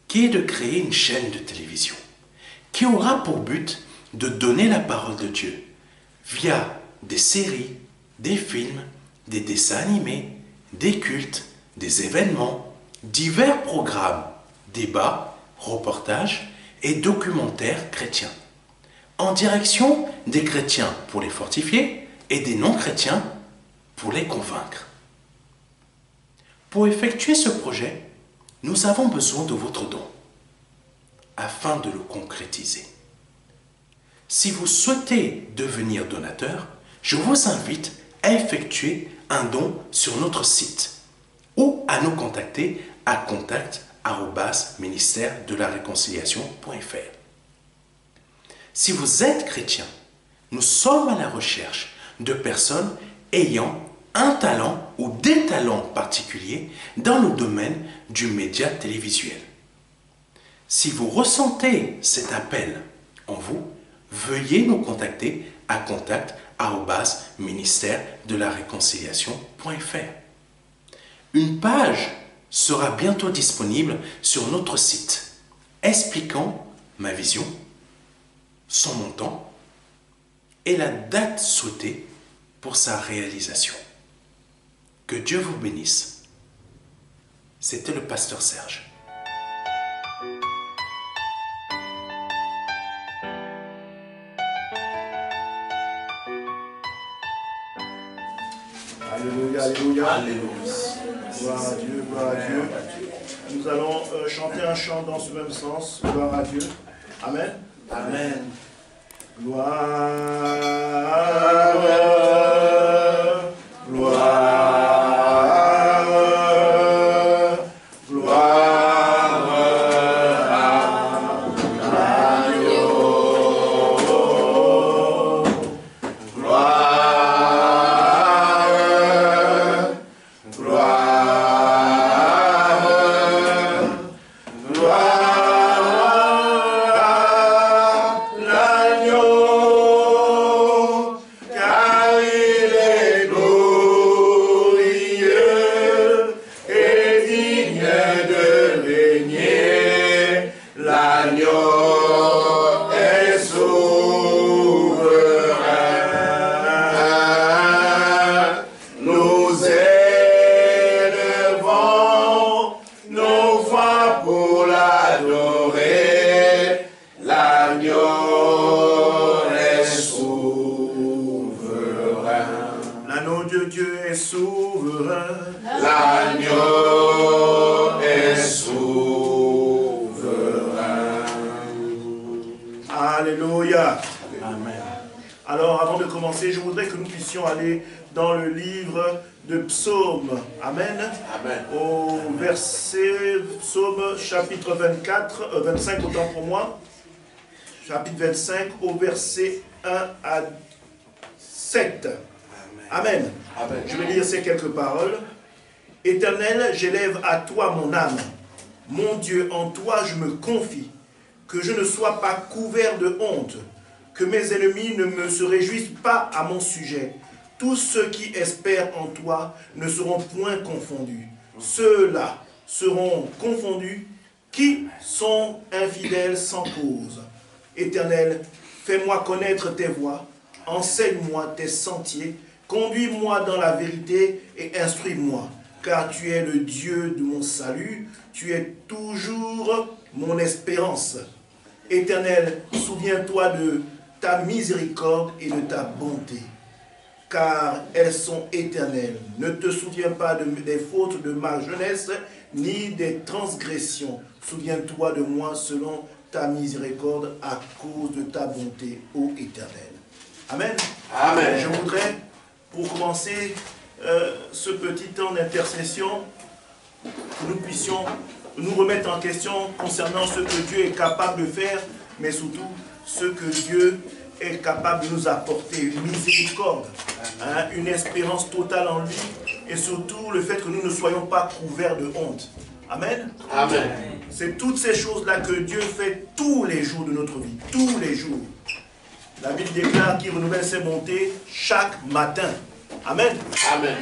qui est de créer une chaîne de télévision qui aura pour but de donner la parole de Dieu via des séries, des films, des dessins animés, des cultes, des événements, divers programmes, débats, reportages et documentaires chrétiens, en direction des chrétiens pour les fortifier et des non-chrétiens pour les convaincre. Pour effectuer ce projet, nous avons besoin de votre don afin de le concrétiser. Si vous souhaitez devenir donateur, je vous invite à effectuer un don sur notre site ou à nous contacter à contact@ministère-de-la-réconciliation.fr. Si vous êtes chrétien, nous sommes à la recherche de personnes ayant un talent ou des talents particuliers dans le domaine du média télévisuel. Si vous ressentez cet appel en vous, veuillez nous contacter à contact@ministère-de-la-réconciliation.fr. Une page sera bientôt disponible sur notre site expliquant ma vision, son montant et la date souhaitée pour sa réalisation. Que Dieu vous bénisse. C'était le pasteur Serge. Alléluia, alléluia. Alléluia. Gloire à Dieu, gloire à Dieu. Nous allons chanter un chant dans ce même sens. Gloire à Dieu. Amen. Amen. Gloire, gloire, gloire à l'agneau. Gloire, L'agneau est souverain. Alléluia. Amen. Alors, avant de commencer, je voudrais que nous puissions aller dans le livre de Psaume. Amen. Amen. Au verset, Psaume chapitre 25, autant pour moi. Chapitre 25, au verset 1 à 7. Amen. Amen. Je vais lire ces quelques paroles. Éternel, j'élève à toi mon âme. Mon Dieu, en toi je me confie. Que je ne sois pas couvert de honte. Que mes ennemis ne me se réjouissent pas à mon sujet. Tous ceux qui espèrent en toi ne seront point confondus. Ceux-là seront confondus qui sont infidèles sans cause. Éternel, fais-moi connaître tes voies. Enseigne-moi tes sentiers. Conduis-moi dans la vérité et instruis-moi, car tu es le Dieu de mon salut, tu es toujours mon espérance. Éternel, souviens-toi de ta miséricorde et de ta bonté, car elles sont éternelles. Ne te souviens pas des fautes de ma jeunesse, ni des transgressions. Souviens-toi de moi selon ta miséricorde à cause de ta bonté, ô Éternel. Amen. Amen. Je voudrais, pour commencer ce petit temps d'intercession, que nous puissions nous remettre en question concernant ce que Dieu est capable de faire, mais surtout ce que Dieu est capable de nous apporter, une miséricorde, hein, une espérance totale en lui, et surtout le fait que nous ne soyons pas couverts de honte. Amen. Amen. C'est toutes ces choses-là que Dieu fait tous les jours de notre vie, tous les jours. La Bible déclare qu'il renouvelle ses montées chaque matin. Amen. Amen.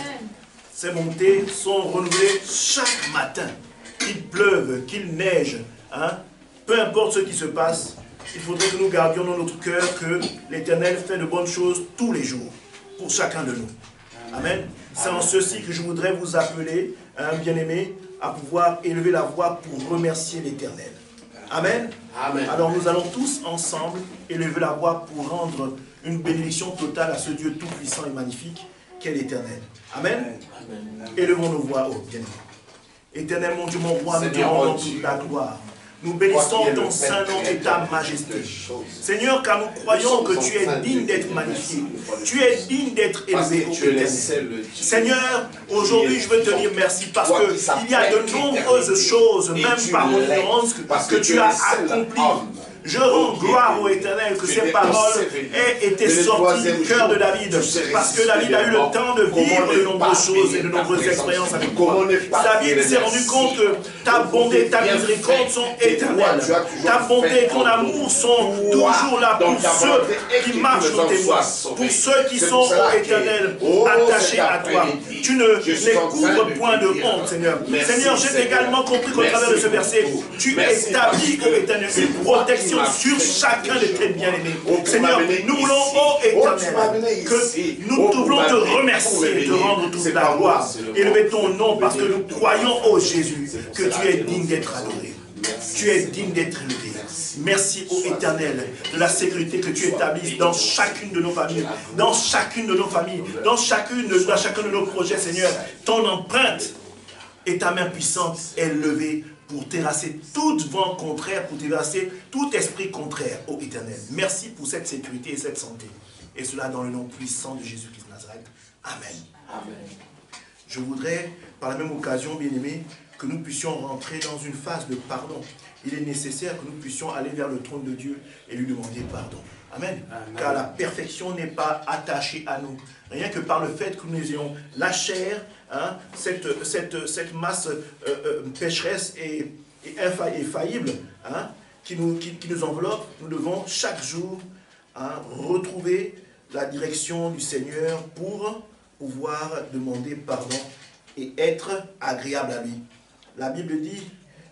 Ces montées sont renouvelées chaque matin. Qu'il pleuve, qu'il neige, hein, peu importe ce qui se passe, il faudrait que nous gardions dans notre cœur que l'Éternel fait de bonnes choses tous les jours, pour chacun de nous. Amen. C'est en ceci que je voudrais vous appeler, hein, bien-aimés, à pouvoir élever la voix pour remercier l'Éternel. Amen. Amen. Alors nous allons tous ensemble élever la voix pour rendre une bénédiction totale à ce Dieu tout-puissant et magnifique qu'est l'Éternel. Amen. Amen. Élevons nos voix hautes, bien-aimés. Éternel, mon Dieu, mon roi, nous te rendons toute la gloire. Nous bénissons ton saint nom et ta majesté. Seigneur, car nous croyons que tu es digne d'être magnifié. Tu es digne d'être élevé, ô Éternel. Seigneur, aujourd'hui je veux te dire merci parce qu'il y a de nombreuses choses, même par mon ignorance, que tu as accomplies. Je rends gloire au Éternel que ces paroles aient été sorties du cœur de David. Parce que David a eu le temps de vivre de nombreuses choses et de nombreuses expériences avec toi. David s'est rendu compte que ta bonté et ta miséricorde sont éternelles. Ta bonté et ton amour sont toujours là pour ceux qui marchent au témoin. Pour ceux qui sont, ô Éternel, attachés à toi. Tu ne les couvres point de honte, Seigneur. Seigneur, j'ai également compris qu'au travers de ce verset, tu établis, ô Éternel, une protection sur chacun de tes bien-aimés. Seigneur, nous voulons, ô Éternel, que nous voulons te remercier, te rendre toute la gloire, élever ton nom parce que nous croyons, ô Jésus, que tu es digne d'être adoré. Tu es digne d'être élevé. Merci, ô Éternel, de la sécurité que tu établis dans chacune de nos familles, dans chacune de nos familles, dans chacun de nos projets, Seigneur. Ton empreinte et ta main puissante est levée pour terrasser tout vent contraire, pour terrasser tout esprit contraire, ô Éternel. Merci pour cette sécurité et cette santé. Et cela dans le nom puissant de Jésus-Christ de Nazareth. Amen. Amen. Je voudrais, par la même occasion, bien-aimés, que nous puissions rentrer dans une phase de pardon. Il est nécessaire que nous puissions aller vers le trône de Dieu et lui demander pardon. Amen. Amen. Car la perfection n'est pas attachée à nous. Rien que par le fait que nous ayons la chair, hein, cette masse pécheresse et infaillible, hein, qui nous enveloppe, nous devons chaque jour, hein, retrouver la direction du Seigneur pour pouvoir demander pardon et être agréable à lui. La Bible dit,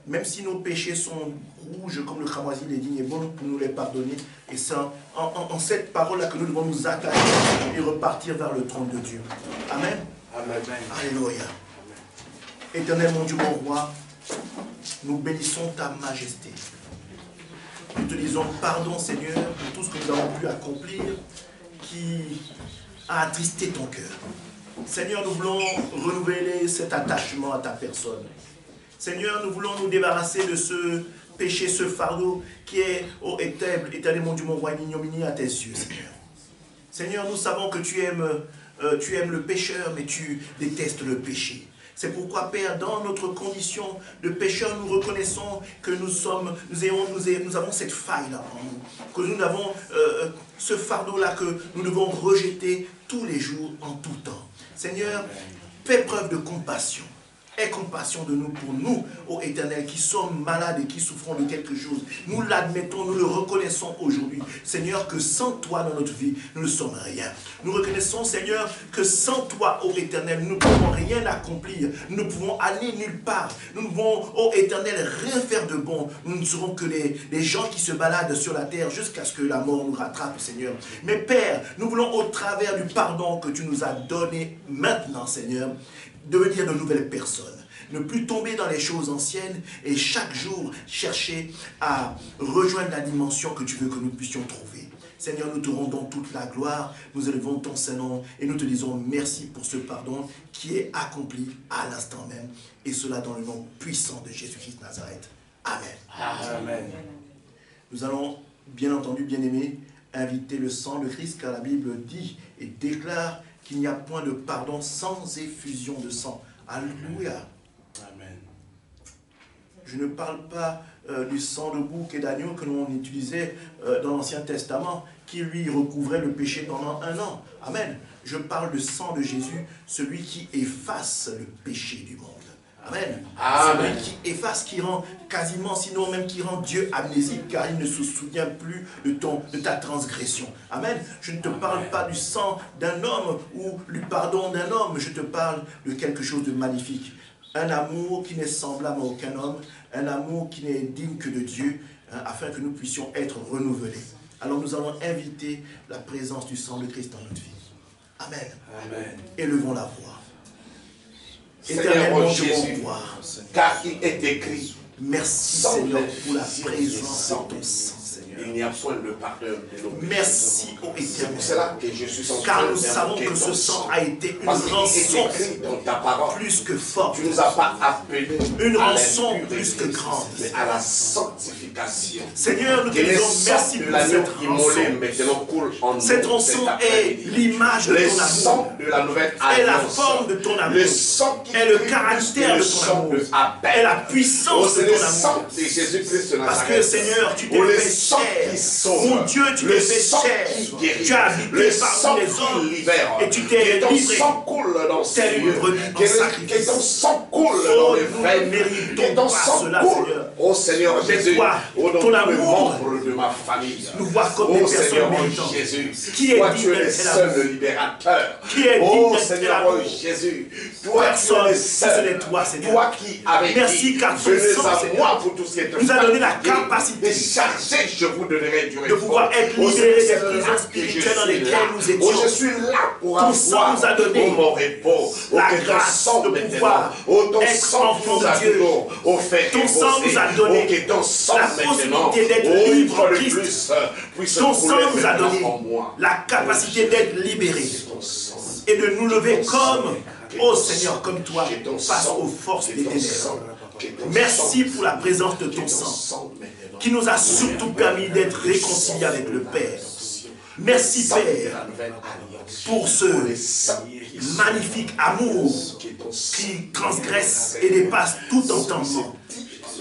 même si nos péchés sont rouges comme le cramoisi, il est digne et bon pour nous les pardonner. Et c'est en cette parole-là que nous devons nous attacher et repartir vers le trône de Dieu. Amen. Amen. Alléluia. Éternel, mon Dieu, mon roi, nous bénissons ta majesté. Nous te disons pardon, Seigneur, pour tout ce que nous avons pu accomplir qui a attristé ton cœur. Seigneur, nous voulons renouveler cet attachement à ta personne. Seigneur, nous voulons nous débarrasser de ce péché, ce fardeau qui est, ô Éternel, mon Dieu, mon roi, une ignominie à tes yeux, Seigneur. Seigneur, nous savons que tu aimes le pécheur, mais tu détestes le péché. C'est pourquoi, Père, dans notre condition de pécheur, nous reconnaissons que nous avons cette faille-là en nous, que nous avons ce fardeau-là que nous devons rejeter tous les jours, en tout temps. Seigneur, fais preuve de compassion. Aie compassion de nous pour nous, ô Éternel, qui sommes malades et qui souffrons de quelque chose. Nous l'admettons, nous le reconnaissons aujourd'hui. Seigneur, que sans toi dans notre vie, nous ne sommes rien. Nous reconnaissons, Seigneur, que sans toi, ô Éternel, nous ne pouvons rien accomplir. Nous ne pouvons aller nulle part. Nous ne pouvons, ô Éternel, rien faire de bon. Nous ne serons que les gens qui se baladent sur la terre jusqu'à ce que la mort nous rattrape, Seigneur. Mais Père, nous voulons, au travers du pardon que tu nous as donné maintenant, Seigneur, devenir de nouvelles personnes, ne plus tomber dans les choses anciennes et chaque jour chercher à rejoindre la dimension que tu veux que nous puissions trouver. Seigneur, nous te rendons toute la gloire, nous élevons ton Saint-Nom et nous te disons merci pour ce pardon qui est accompli à l'instant même, et cela dans le nom puissant de Jésus-Christ de Nazareth. Amen. Amen. Nous allons, bien entendu, bien-aimés, inviter le sang de Christ, car la Bible dit et déclare qu'il n'y a point de pardon sans effusion de sang. Alléluia. Amen. Je ne parle pas du sang de bouc et d'agneau que l'on utilisait dans l'Ancien Testament, qui lui recouvrait le péché pendant 1 an. Amen. Je parle du sang de Jésus, celui qui efface le péché du monde. Amen. Amen. Celui qui efface, qui rend quasiment, sinon même qui rend Dieu amnésique, car il ne se souvient plus de ta transgression. Amen. Je ne te parle pas du sang d'un homme ou du pardon d'un homme, je te parle de quelque chose de magnifique. un amour qui n'est semblable à aucun homme, un amour qui n'est digne que de Dieu, hein, afin que nous puissions être renouvelés. Alors nous allons inviter la présence du sang de Christ dans notre vie. Amen. Amen. Élevons la voix. Seigneur mon Jésus, Jésus, car il est écrit, merci sans Seigneur les pour la filles présence et de ton sang, Seigneur. il n'y a point de pardon de nos péchés. Merci ô C'est pour Éternel. cela que je suis en Car train nous savons d'invoquer que ce ton sang sang. a été une Parce qu'il est rançon écrit dans ta parole. plus que forte, Tu ne nous as pas appelés une à rançon l'impurité, plus que grande. mais à la sanctification. Seigneur, nous te Que les disons sangs merci de pour l'agneau cette immolé rançon. maintenant coulent en nous. Cette rançon cet est après-midi. l'image de Les ton amour, sangs de la nouvelle est la alliance. forme de ton amour, Le sang qui est le crie caractère plus de que ton le sang amour, de Abel. est la Oh, puissance de c'est le ton amour. sang de Jésus-Christ de Parce que Nazareth. Seigneur, tu t'es Oh, le fait sang qui chair. sauve. Mon Dieu, tu Le t'es fait sang chair. qui guérit. Tu as habité Le sang parmi les qui hommes libère. et tu t'es Que ton livré sang coule dans ces tel une lieux. brebis en Que sacrifice. ton sang coule Oh, dans les nous ne veines. méritons Que ton pas sang cela, coule. Seigneur. Oh Seigneur Mais Jésus. toi, Oh, dans ton tous les amour membres de ma famille. nous voit comme Oh des personnes Seigneur mon méritantes. Jésus. Qui est Toi digne tu es le d'être seul l'amour? libérateur. Qui est digne Oh d'être Seigneur l'amour? mon Jésus. Toi tu es Personne, le si ce seul. n'est toi, Seigneur. Toi qui avais Merci, dit, car ton venez sang, à Seigneur, moi pour tout ce qui est nous a donné la fatigué capacité et chargé, je vous donnerai du de pouvoir réconfort. être Oh, libérés c'est des là prisons que je spirituelles dans suis lesquelles là. nous étions. Oh, je suis là pour Ton sang avoir nous a donné mon repos. Oh, la que ton grâce sang de maintenant. pouvoir Oh, ton être sang enfant nous a de Dieu. toujours offert Ton sang nous a donné oh, que ton sang la maintenant, possibilité d'être oh, une libre fois en de Christ. plus, puisse Ton sang couler nous a maintenant donné en moi. la capacité d'être libérés Ton sang. et de nous lever comme, Oh ô Seigneur, comme toi, face aux forces des ténèbres. Merci pour la présence de ton sang, qui nous a surtout permis d'être réconciliés avec le Père. Merci Père, pour ce magnifique amour qui transgresse et dépasse tout entendement.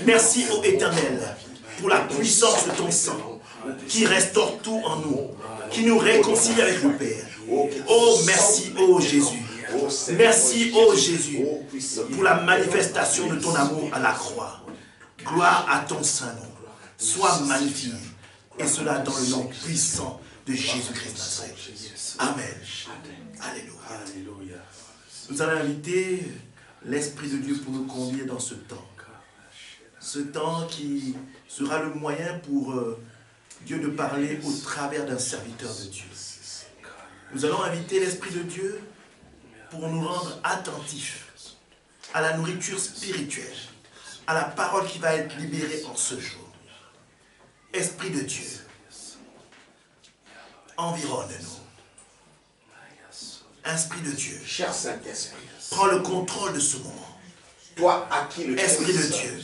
Merci ô Éternel, pour la puissance de ton sang, qui restaure tout en nous, qui nous réconcilie avec le Père. Oh, merci, ô Jésus. Merci, ô Jésus, pour la manifestation de ton amour à la croix. Gloire à ton Saint-Nom. Sois magnifié. Et cela dans le nom puissant de Jésus-Christ Nazareth. Amen. Alléluia. Nous allons inviter l'Esprit de Dieu pour nous conduire dans ce temps. Ce temps qui sera le moyen pour Dieu de parler au travers d'un serviteur de Dieu. Nous allons inviter l'Esprit de Dieu pour nous rendre attentifs à la nourriture spirituelle, à la parole qui va être libérée en ce jour. Esprit de Dieu, environne-nous. Esprit de Dieu, Cher Saint-Esprit, prends le contrôle de ce moment. toi à qui le Esprit de Christ Dieu,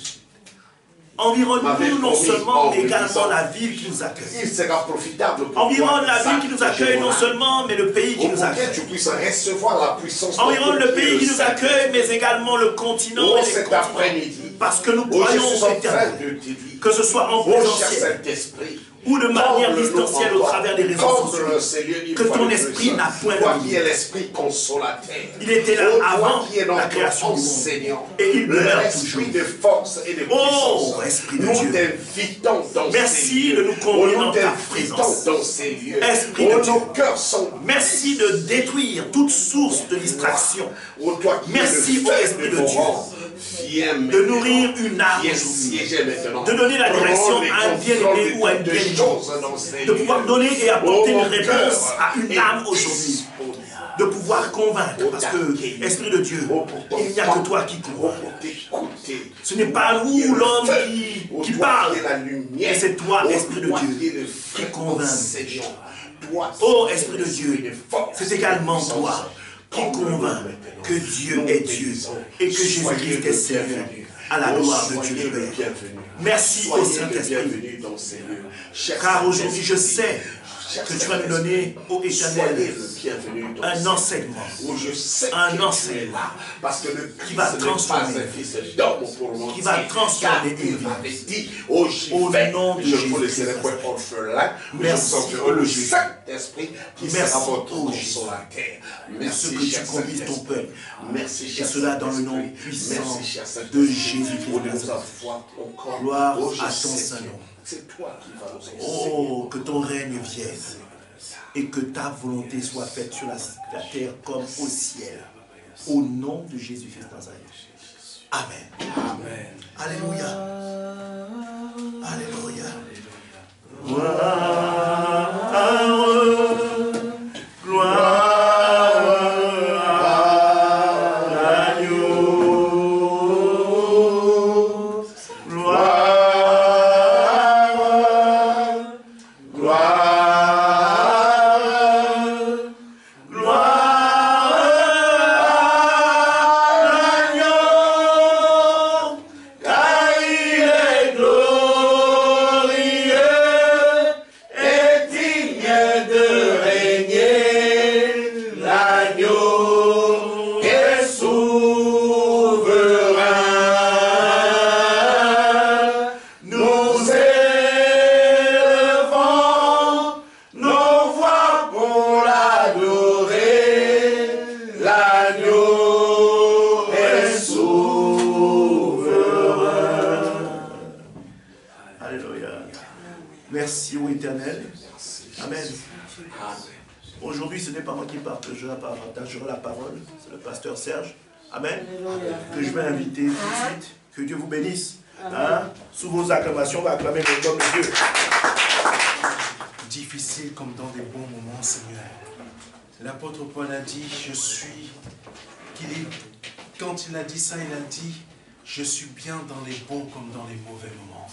environne-nous non seulement, mais également la ville qui nous accueille. il sera profitable pour Environne toi, la ville qui nous accueille non seulement, mais le pays qui pour nous que accueille. tu puisses recevoir la puissance de Environne Dieu le qui est pays qui nous Saint-Esprit. accueille, mais également le continent Oh, et les cet continents. après-midi, Parce que nous oh, je croyons suis au en train Éternel, de te dire, que ce soit en oh, cher présentiel Saint-Esprit, ou de manière comble-nous distancielle au encore, travers des réseaux comble, sociaux, Seigneur, une que fois ton de esprit plus. n'a point Toi de qui limite. es l'esprit consolateur. Il était là Oh, avant toi qui es la notre création du monde. enseignant. Et il demeure L'esprit toujours. de force et de Oh, puissance. Esprit de nous Dieu. t'invitons dans Merci ces lieux. de nous conduire Oh, dans nous ta t'invitons présence. dans ces lieux. Esprit de Oh, Dieu. nos cœurs sont Merci de détruire toute source de distraction. Oh, toi qui Merci, es le ô Fils Esprit de de Dieu, viens de maintenant. nourrir une âme Viens aujourd'hui, siéger maintenant. de donner la direction Prends à un le bien-aimé contrôle ou à une de bien-aimée, choses dans ces de pouvoir lieux. donner et apporter Oh, une mon réponse cœur à une est âme aujourd'hui, disponible. de pouvoir convaincre, parce que, Esprit de Dieu, Oh, pour ton il n'y a temps. que toi qui Oh, convainc. pour t'écouter. Ce n'est pas Toi qui es nous, le l'homme, feu. qui Oh, toi parle, qui es la lumière. mais c'est toi, Oh, Esprit de toi Dieu, qui es le feu qui convainc. enseignant. Toi Oh, qui es Esprit de l'esprit Dieu, force c'est et également de puissance. toi qui Comble-nous convainc maintenant. que Dieu Nous est te Dieu disons, et que soyez Jésus-Christ le est Seigneur bienvenu. à la Oh, gloire de soyez Dieu le le Père. bienvenu. Merci au Soyez le Saint-Esprit, bienvenu dans ces lieux. Cher car aujourd'hui je Saint-Esprit, sais cher que tu vas nous Saint-Esprit, donner au soyez Éternel le bienvenu dans un ces enseignement où je sais Un que tu es enseignement là, parce que le qui va Christ n'est pas transformer, un fils d'homme pour mentir, qui va transformer car il une vie. m'avait dit, oh j'y Au vais, nom de je vous Jésus-Christ. laisserai point orphelin, Merci, je vous enverrai le ô Jésus. Saint-Esprit qui Merci, sera votre ô Jésus. consolateur. Ce Merci, que tu cher conduises ton Saint-Esprit. peuple. Merci, Et cher cela dans le nom Saint-Esprit. puissant Merci, cher de Saint-Esprit. Jésus-Christ Oh, de nous Nazareth. avons encore. Gloire Oh, je à ton sais Saint-Nom. que c'est toi qui vas nous enseigner. Oh, que ton règne vienne et que ta volonté soit faite sur la terre comme au ciel. Au nom de Jésus-Christ de Nazareth. Amen. Amen. Alléluia. Alléluia. Merci au Éternel. Amen. Aujourd'hui, ce n'est pas moi qui partagerai la parole, c'est le pasteur Serge. Amen. Que je vais inviter tout de suite. Que Dieu vous bénisse. Hein? Sous vos acclamations, on va acclamer le nom de Dieu. Difficile comme dans des bons moments, Seigneur. L'apôtre Paul a dit, quand il a dit ça, il a dit, je suis bien dans les bons comme dans les mauvais moments.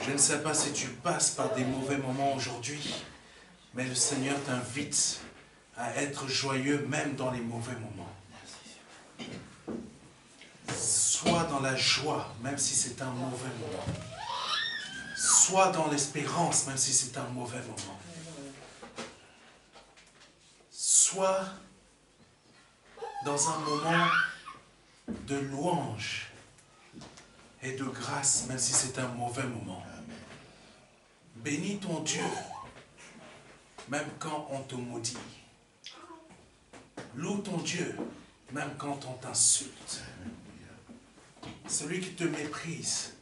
Je ne sais pas si tu passes par des mauvais moments aujourd'hui, mais le Seigneur t'invite à être joyeux même dans les mauvais moments. Sois dans la joie, même si c'est un mauvais moment. Sois dans l'espérance, même si c'est un mauvais moment. Sois dans un moment de louange et de grâce, même si c'est un mauvais moment. Bénis ton Dieu, même quand on te maudit. Loue ton Dieu, même quand on t'insulte. Celui qui te méprise,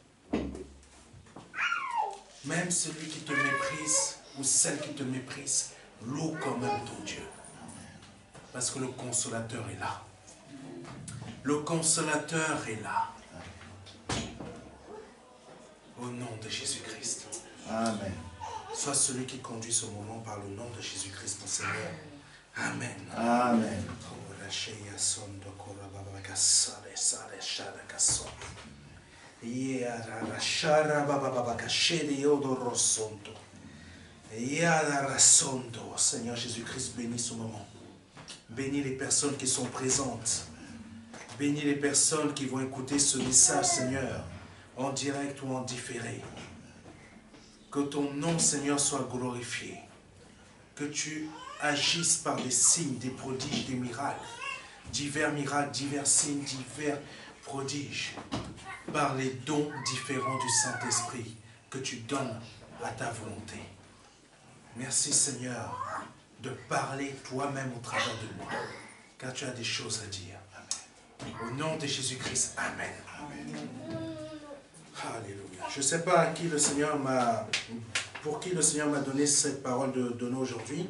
même celui qui te méprise ou celle qui te méprise, loue quand même ton Dieu. Parce que le consolateur est là. Le consolateur est là. Au nom de Jésus-Christ. Amen. Sois celui qui conduit ce moment par le nom de Jésus-Christ, mon Seigneur. Amen. Amen. Seigneur Jésus-Christ, bénis ce moment. Bénis les personnes qui sont présentes. Bénis les personnes qui vont écouter ce message, Seigneur, en direct ou en différé. Que ton nom, Seigneur, soit glorifié. Que tu agisses par des signes, des prodiges, des miracles, divers signes, divers prodiges, par les dons différents du Saint-Esprit que tu donnes à ta volonté. Merci, Seigneur, de parler toi-même au travers de moi, car tu as des choses à dire. Au nom de Jésus-Christ, Amen. Amen. Alléluia. Je ne sais pas pour qui le Seigneur m'a donné cette parole de donner aujourd'hui.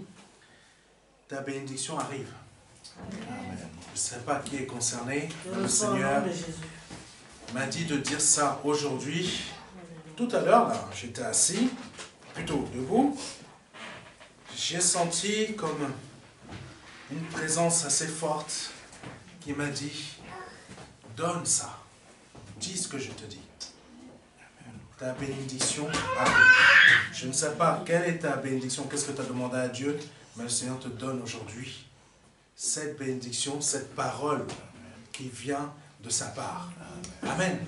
Ta bénédiction arrive. Amen. Je ne sais pas qui est concerné. Le Seigneur m'a dit de dire ça aujourd'hui. Tout à l'heure, j'étais assis, plutôt debout. J'ai senti comme une présence assez forte qui m'a dit, donne ça, dis ce que je te dis. Ta bénédiction arrive. Je ne sais pas quelle est ta bénédiction, qu'est-ce que tu as demandé à Dieu, mais le Seigneur te donne aujourd'hui cette bénédiction, cette parole qui vient de sa part. Amen.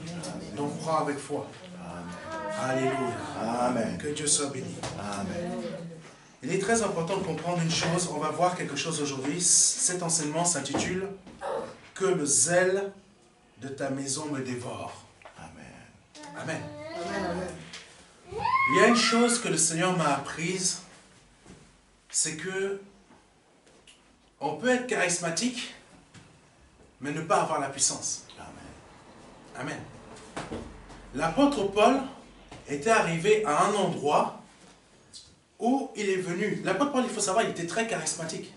Donc crois avec foi. Alléluia. Amen. Que Dieu soit béni. Amen. Il est très important de comprendre une chose, on va voir quelque chose aujourd'hui. Cet enseignement s'intitule « Que le zèle de ta maison me dévore ». Amen. Amen. Il y a une chose que le Seigneur m'a apprise, c'est que on peut être charismatique, mais ne pas avoir la puissance. Amen. Amen. L'apôtre Paul était arrivé à un endroit où il est venu. L'apôtre Paul, il faut savoir, il était très charismatique.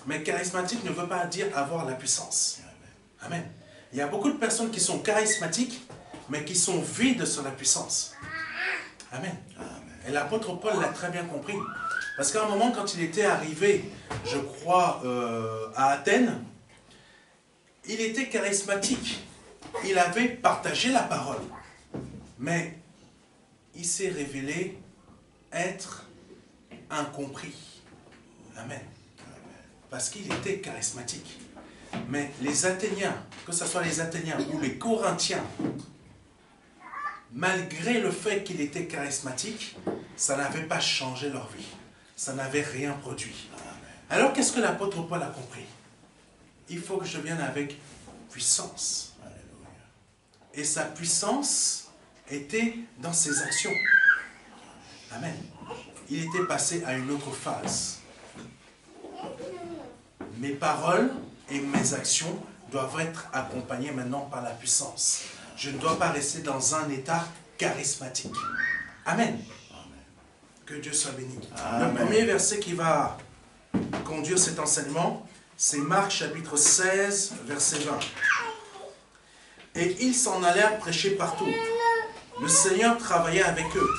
Mais charismatique ne veut pas dire avoir la puissance. Amen. Il y a beaucoup de personnes qui sont charismatiques, mais qui sont vides sur la puissance. Amen. Et l'apôtre Paul l'a très bien compris. Parce qu'à un moment, quand il était arrivé, je crois, à Athènes, il était charismatique. Il avait partagé la parole. Mais il s'est révélé être incompris. Amen. Parce qu'il était charismatique. Mais les Athéniens, que ce soit les Athéniens ou les Corinthiens, malgré le fait qu'il était charismatique, ça n'avait pas changé leur vie. Ça n'avait rien produit. Alors qu'est-ce que l'apôtre Paul a compris? Il faut que je vienne avec puissance. Et sa puissance était dans ses actions. Amen. Il était passé à une autre phase. Mes paroles et mes actions doivent être accompagnées maintenant par la puissance. Je ne dois pas rester dans un état charismatique. Amen. Que Dieu soit béni. Amen. Le premier verset qui va conduire cet enseignement, c'est Marc chapitre 16, verset 20. Et ils s'en allèrent prêcher partout. Le Seigneur travaillait avec eux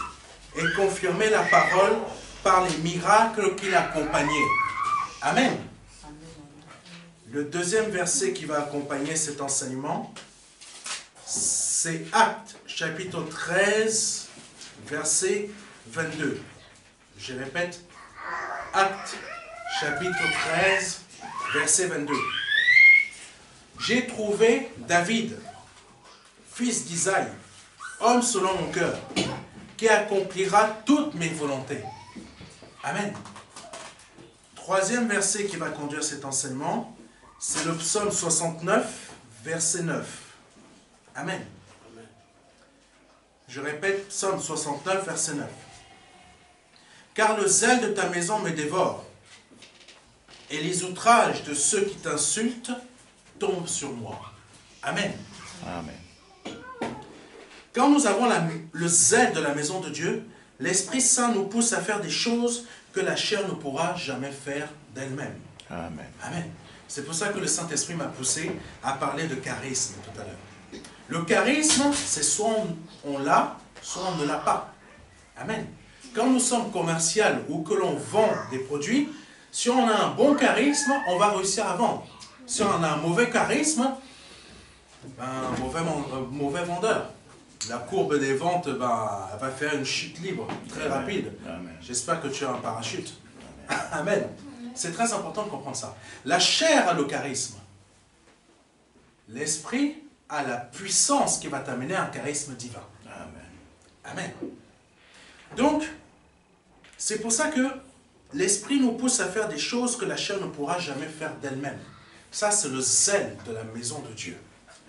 et confirmait la parole par les miracles qui l'accompagnaient. Amen. Le deuxième verset qui va accompagner cet enseignement, c'est Actes chapitre 13, verset 22. Je répète, Actes chapitre 13, verset 22. J'ai trouvé David, fils d'Isaïe, homme selon mon cœur, qui accomplira toutes mes volontés. Amen. Troisième verset qui va conduire cet enseignement, c'est le psaume 69, verset 9. Amen. Je répète, psaume 69, verset 9. Car le zèle de ta maison me dévore, et les outrages de ceux qui t'insultent tombent sur moi. Amen. Amen. Quand nous avons le zèle de la maison de Dieu, l'Esprit Saint nous pousse à faire des choses que la chair ne pourra jamais faire d'elle-même. Amen. Amen. C'est pour ça que le Saint-Esprit m'a poussé à parler de charisme tout à l'heure. Le charisme, c'est soit on l'a, soit on ne l'a pas. Amen. Quand nous sommes commerciaux ou que l'on vend des produits, si on a un bon charisme, on va réussir à vendre. Si on a un mauvais charisme, un mauvais vendeur. La courbe des ventes, elle va faire une chute libre, très rapide. J'espère que tu as un parachute. Amen. C'est très important de comprendre ça. La chair a le charisme. L'esprit a la puissance qui va t'amener à un charisme divin. Amen. Donc, c'est pour ça que l'esprit nous pousse à faire des choses que la chair ne pourra jamais faire d'elle-même. Ça, c'est le zèle de la maison de Dieu.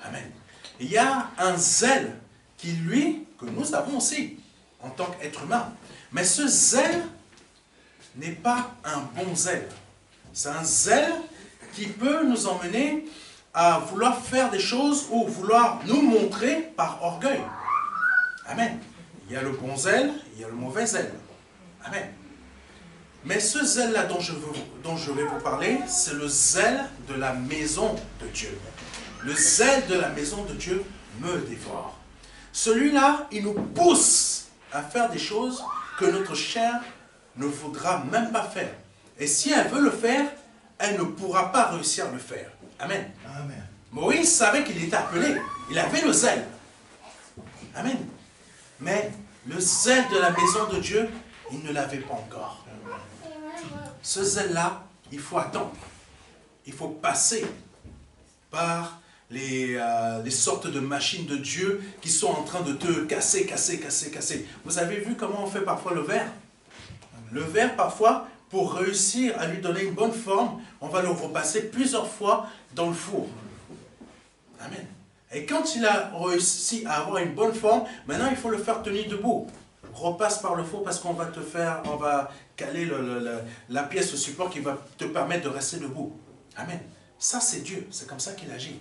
Amen. Il y a un zèle qui, lui, que nous avons aussi, en tant qu'être humain. Mais ce zèle n'est pas un bon zèle. C'est un zèle qui peut nous emmener à vouloir faire des choses ou vouloir nous montrer par orgueil. Amen. Il y a le bon zèle, il y a le mauvais zèle. Amen. Mais ce zèle-là dont je vais vous parler, c'est le zèle de la maison de Dieu. Le zèle de la maison de Dieu me dévore. Celui-là, il nous pousse à faire des choses que notre chair ne voudra même pas faire. Et si elle veut le faire, elle ne pourra pas réussir à le faire. Amen. Amen. Moïse savait qu'il était appelé. Il avait le zèle. Amen. Mais le zèle de la maison de Dieu, il ne l'avait pas encore. Ce zèle-là, il faut attendre. Il faut passer par les sortes de machines de Dieu qui sont en train de te casser. Vous avez vu comment on fait parfois le verre? Le verre, parfois, pour réussir à lui donner une bonne forme, on va le repasser plusieurs fois dans le four. Amen. Et quand il a réussi à avoir une bonne forme, maintenant il faut le faire tenir debout. Repasse par le four parce qu'on va on va caler la pièce, le support qui va te permettre de rester debout. Amen. Ça c'est Dieu, c'est comme ça qu'il agit.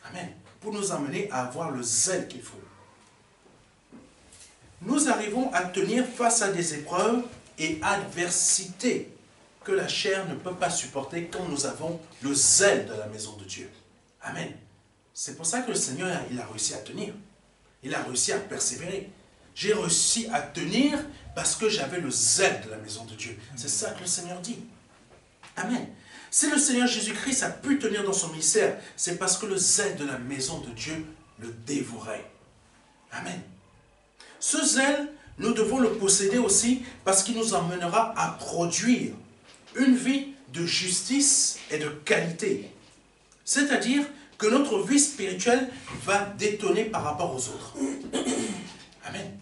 Amen. Pour nous amener à avoir le zèle qu'il faut. Nous arrivons à tenir face à des épreuves et adversités que la chair ne peut pas supporter quand nous avons le zèle de la maison de Dieu. Amen. C'est pour ça que le Seigneur, il a réussi à tenir. Il a réussi à persévérer. J'ai réussi à tenir parce que j'avais le zèle de la maison de Dieu. C'est ça que le Seigneur dit. Amen. Si le Seigneur Jésus-Christ a pu tenir dans son ministère, c'est parce que le zèle de la maison de Dieu le dévorait. Amen. Ce zèle, nous devons le posséder aussi parce qu'il nous emmènera à produire une vie de justice et de qualité. C'est-à-dire que notre vie spirituelle va détonner par rapport aux autres. Amen.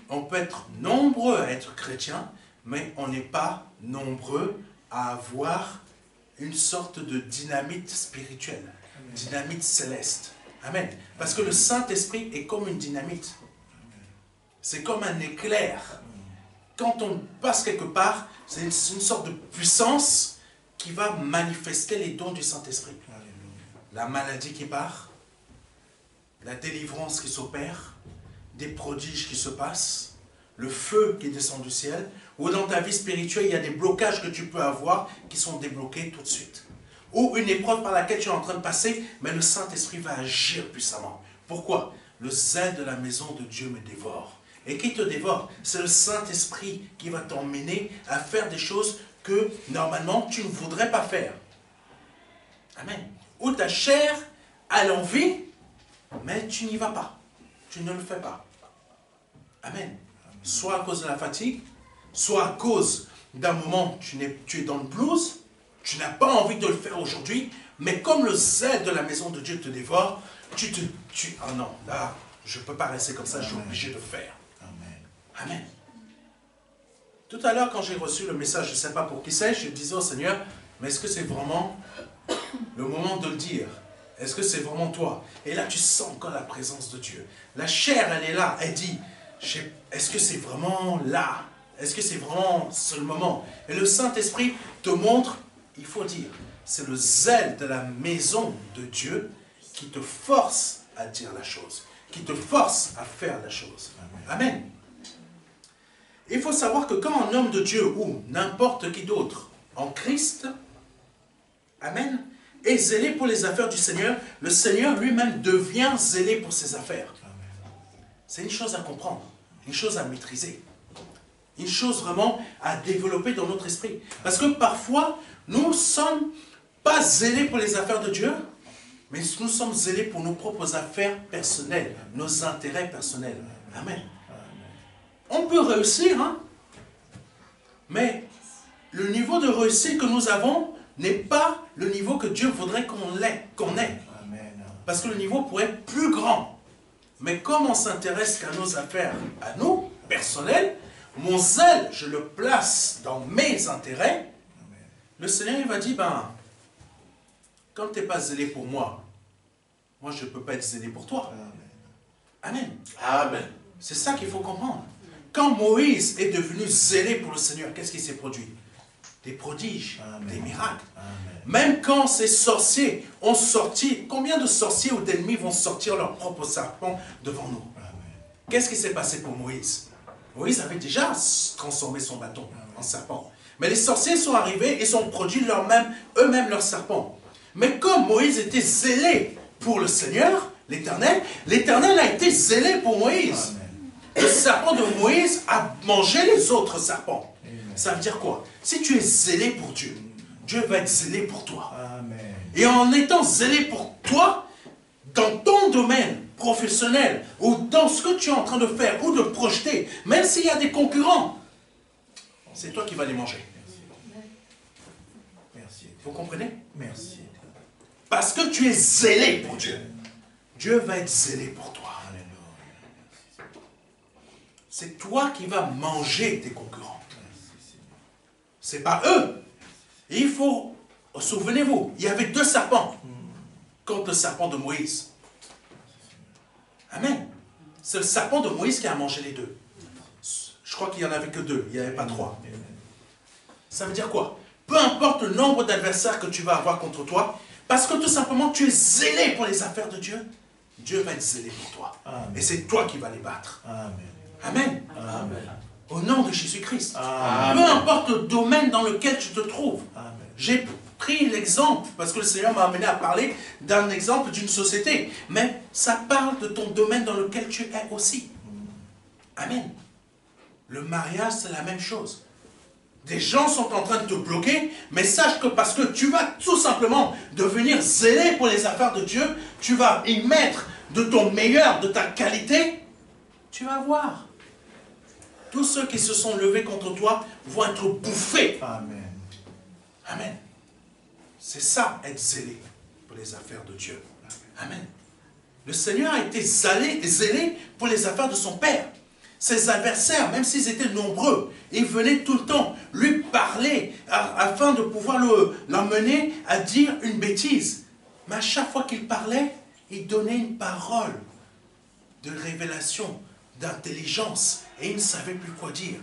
On peut être nombreux à être chrétiens, mais on n'est pas nombreux à avoir une sorte de dynamite spirituelle, dynamite céleste. Amen. Parce que le Saint-Esprit est comme une dynamite. C'est comme un éclair. Quand on passe quelque part, c'est une sorte de puissance qui va manifester les dons du Saint-Esprit. La maladie qui part, la délivrance qui s'opère, des prodiges qui se passent, le feu qui descend du ciel, ou dans ta vie spirituelle, il y a des blocages que tu peux avoir qui sont débloqués tout de suite. Ou une épreuve par laquelle tu es en train de passer, mais le Saint-Esprit va agir puissamment. Pourquoi? Le zèle de la maison de Dieu me dévore. Et qui te dévore? C'est le Saint-Esprit qui va t'emmener à faire des choses que normalement tu ne voudrais pas faire. Amen. Ou ta chair a l'envie, mais tu n'y vas pas. Tu ne le fais pas. Amen. Soit à cause de la fatigue, soit à cause d'un moment tu es dans le blues, tu n'as pas envie de le faire aujourd'hui, mais comme le zèle de la maison de Dieu te dévore, ah non, là, je ne peux pas rester comme ça, je suis obligé de faire. Amen. Tout à l'heure, quand j'ai reçu le message, je ne sais pas pour qui c'est, je disais au Seigneur, mais est-ce que c'est vraiment le moment de le dire? Est-ce que c'est vraiment toi? Et là, tu sens encore la présence de Dieu. La chair, elle est là, elle dit, est-ce que c'est vraiment là? Est-ce que c'est vraiment ce moment? Et le Saint-Esprit te montre, il faut dire, c'est le zèle de la maison de Dieu qui te force à dire la chose, qui te force à faire la chose. Amen. Il faut savoir que quand un homme de Dieu ou n'importe qui d'autre en Christ, amen, est zélé pour les affaires du Seigneur, le Seigneur lui-même devient zélé pour ses affaires. C'est une chose à comprendre, une chose à maîtriser, une chose vraiment à développer dans notre esprit. Parce que parfois, nous ne sommes pas zélés pour les affaires de Dieu, mais nous sommes zélés pour nos propres affaires personnelles, nos intérêts personnels. Amen. On peut réussir, hein? Mais le niveau de réussite que nous avons n'est pas le niveau que Dieu voudrait qu'on ait. Parce que le niveau pourrait être plus grand. Mais comme on s'intéresse qu'à nos affaires, à nous, personnelles, mon zèle, je le place dans mes intérêts, le Seigneur il va dire, ben, quand tu n'es pas zélé pour moi, moi je ne peux pas être zélé pour toi. Amen. Amen. C'est ça qu'il faut comprendre. Quand Moïse est devenu zélé pour le Seigneur, qu'est-ce qui s'est produit? Des prodiges, des miracles. Même quand ces sorciers ont sorti, combien de sorciers ou d'ennemis vont sortir leur propre serpent devant nous? Qu'est-ce qui s'est passé pour Moïse? Moïse avait déjà transformé son bâton en serpent. Mais les sorciers sont arrivés et ont produit eux-mêmes leur serpent. Mais comme Moïse était zélé pour le Seigneur, l'Éternel a été zélé pour Moïse. Le serpent de Moïse a mangé les autres serpents. Ça veut dire quoi? Si tu es zélé pour Dieu, Dieu va être zélé pour toi. Et en étant zélé pour toi, dans ton domaine professionnel, ou dans ce que tu es en train de faire, ou de projeter, même s'il y a des concurrents, c'est toi qui vas les manger. Vous comprenez? Merci. Parce que tu es zélé pour Dieu. Dieu va être zélé pour toi. C'est toi qui vas manger tes concurrents. Ce n'est pas eux. Et il faut, souvenez-vous, il y avait 2 serpents contre le serpent de Moïse. Amen. C'est le serpent de Moïse qui a mangé les 2. Je crois qu'il n'y en avait que 2, il n'y avait pas 3. Ça veut dire quoi? Peu importe le nombre d'adversaires que tu vas avoir contre toi, parce que tout simplement tu es zélé pour les affaires de Dieu, Dieu va être zélé pour toi. Amen. Et c'est toi qui vas les battre. Amen. Amen. Amen. Au nom de Jésus-Christ. Peu importe le domaine dans lequel tu te trouves. J'ai pris l'exemple, parce que le Seigneur m'a amené à parler d'un exemple d'une société. Mais ça parle de ton domaine dans lequel tu es aussi. Amen. Le mariage, c'est la même chose. Des gens sont en train de te bloquer, mais sache que parce que tu vas tout simplement devenir zélé pour les affaires de Dieu, tu vas y mettre de ton meilleur, de ta qualité, tu vas voir. Tous ceux qui se sont levés contre toi vont être bouffés. Amen. Amen. C'est ça, être zélé pour les affaires de Dieu. Amen. Le Seigneur a été zélé pour les affaires de son Père. Ses adversaires, même s'ils étaient nombreux, ils venaient tout le temps lui parler afin de pouvoir l'emmener à dire une bêtise. Mais à chaque fois qu'il parlait, il donnait une parole de révélation, d'intelligence, et il ne savait plus quoi dire.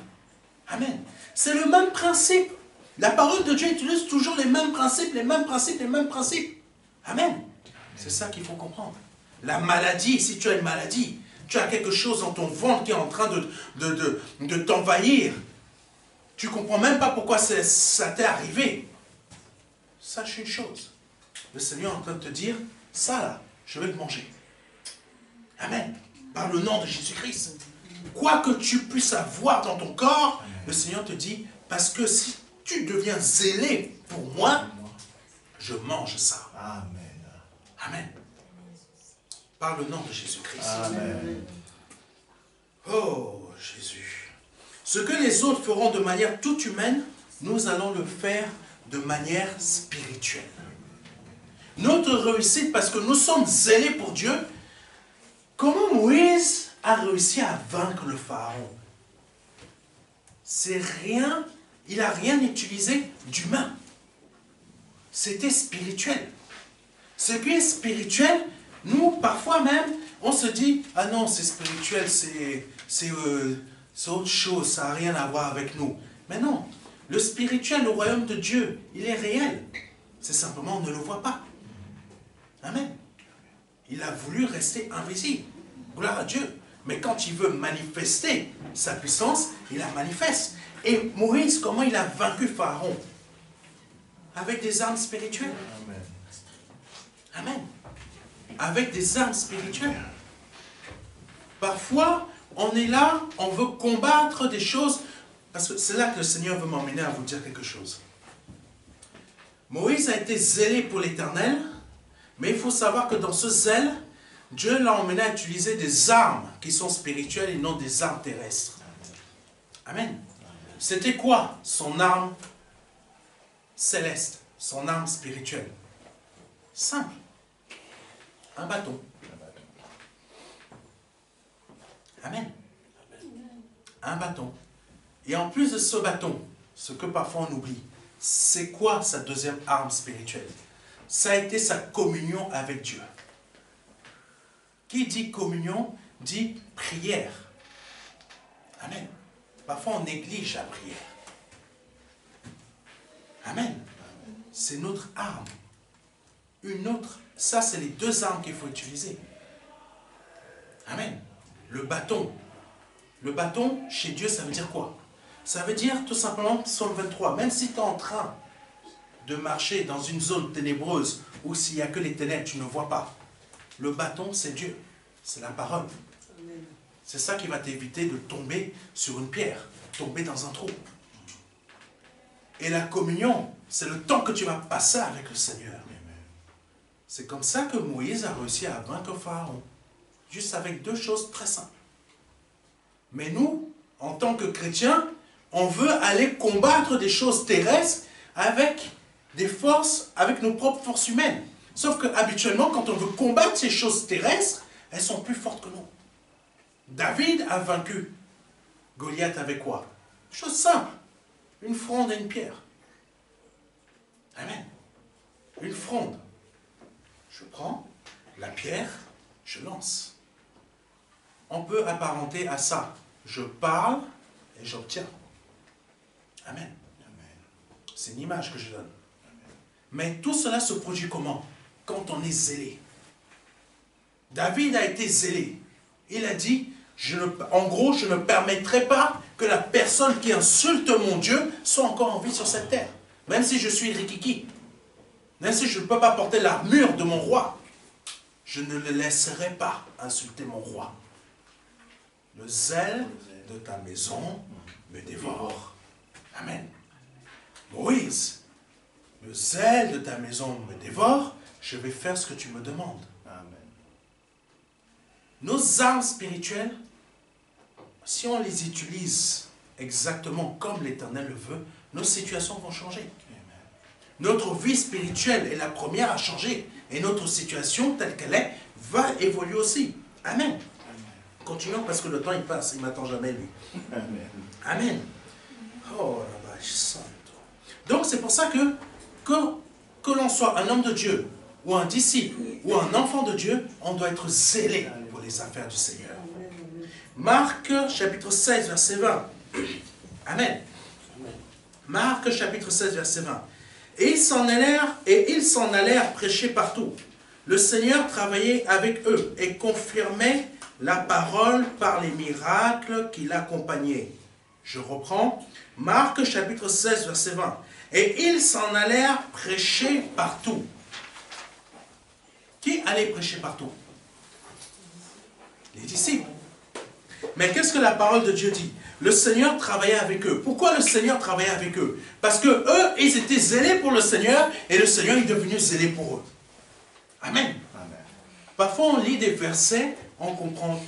Amen. C'est le même principe. La parole de Dieu utilise toujours les mêmes principes, les mêmes principes, les mêmes principes. Amen. C'est ça qu'il faut comprendre. La maladie, si tu as une maladie, tu as quelque chose dans ton ventre qui est en train de t'envahir. Tu ne comprends même pas pourquoi ça t'est arrivé. Sache une chose. Le Seigneur est en train de te dire, ça là, je vais le manger. Amen. Par le nom de Jésus-Christ. Quoi que tu puisses avoir dans ton corps, le Seigneur te dit, parce que si tu deviens zélé pour moi, je mange ça. Amen. Amen. Par le nom de Jésus-Christ. Amen. Oh, Jésus. Ce que les autres feront de manière toute humaine, nous allons le faire de manière spirituelle. Notre réussite, parce que nous sommes zélés pour Dieu, comment Moïse a réussi à vaincre le Pharaon? C'est rien, il n'a rien utilisé d'humain. C'était spirituel. Ce qui est spirituel, nous, parfois même, on se dit, ah non, c'est spirituel, c'est autre chose, ça n'a rien à voir avec nous. Mais non, le spirituel, le royaume de Dieu, il est réel. C'est simplement, on ne le voit pas. Amen. Il a voulu rester invisible. Gloire à Dieu. Mais quand il veut manifester sa puissance, il la manifeste. Et Moïse, comment il a vaincu Pharaon? Avec des armes spirituelles. Amen. Amen. Avec des armes spirituelles. Parfois, on est là, on veut combattre des choses, parce que c'est là que le Seigneur veut m'emmener à vous dire quelque chose. Moïse a été zélé pour l'Éternel, mais il faut savoir que dans ce zèle, Dieu l'a emmené à utiliser des armes qui sont spirituelles et non des armes terrestres. Amen. C'était quoi son arme céleste, son arme spirituelle? Simple. Un bâton. Amen. Un bâton. Et en plus de ce bâton, ce que parfois on oublie, c'est quoi sa deuxième arme spirituelle? Ça a été sa communion avec Dieu. Qui dit communion, dit prière. Amen. Parfois on néglige la prière. Amen. C'est notre arme. Une autre, ça c'est les deux armes qu'il faut utiliser. Amen. Le bâton. Le bâton, chez Dieu, ça veut dire quoi? Ça veut dire tout simplement, Psaume 23, même si tu es en train de marcher dans une zone ténébreuse où s'il n'y a que les ténèbres, tu ne vois pas. Le bâton, c'est Dieu. C'est la parole. C'est ça qui va t'éviter de tomber sur une pierre, tomber dans un trou. Et la communion, c'est le temps que tu vas passer avec le Seigneur. C'est comme ça que Moïse a réussi à vaincre Pharaon. Juste avec deux choses très simples. Mais nous, en tant que chrétiens, on veut aller combattre des choses terrestres avec des forces, avec nos propres forces humaines. Sauf que habituellement, quand on veut combattre ces choses terrestres, elles sont plus fortes que nous. David a vaincu Goliath avec quoi? Chose simple. Une fronde et une pierre. Amen. Une fronde. Je prends la pierre, je lance. On peut apparenter à ça. Je parle et j'obtiens. Amen. C'est une image que je donne. Mais tout cela se produit comment? Quand on est zélé. David a été zélé. Il a dit, en gros, je ne permettrai pas que la personne qui insulte mon Dieu soit encore en vie sur cette terre. Même si je suis rikiki. Même si je ne peux pas porter l'armure de mon roi, je ne le laisserai pas insulter mon roi. Le zèle de ta maison me dévore. Amen. Moïse, le zèle de ta maison me dévore, je vais faire ce que tu me demandes. Amen. Nos armes spirituelles, si on les utilise exactement comme l'Éternel le veut, nos situations vont changer. Notre vie spirituelle est la première à changer. Et notre situation telle qu'elle est va évoluer aussi. Amen. Continuons parce que le temps il passe. Il ne m'attend jamais lui. Amen. Amen. Oh la vache sainte. Donc c'est pour ça que l'on soit un homme de Dieu, ou un disciple, ou un enfant de Dieu, on doit être zélé pour les affaires du Seigneur. Marc chapitre 16 verset 20. Amen. Marc chapitre 16 verset 20. Et ils s'en allèrent prêcher partout. Le Seigneur travaillait avec eux et confirmait la parole par les miracles qui l'accompagnaient. Je reprends. Marc chapitre 16 verset 20. Et ils s'en allèrent prêcher partout. Qui allait prêcher partout? Les disciples. Mais qu'est-ce que la parole de Dieu dit? Le Seigneur travaillait avec eux. Pourquoi le Seigneur travaillait avec eux? Parce que eux, ils étaient zélés pour le Seigneur et le Seigneur est devenu zélé pour eux. Amen. Amen. Parfois, on lit des versets, on comprend,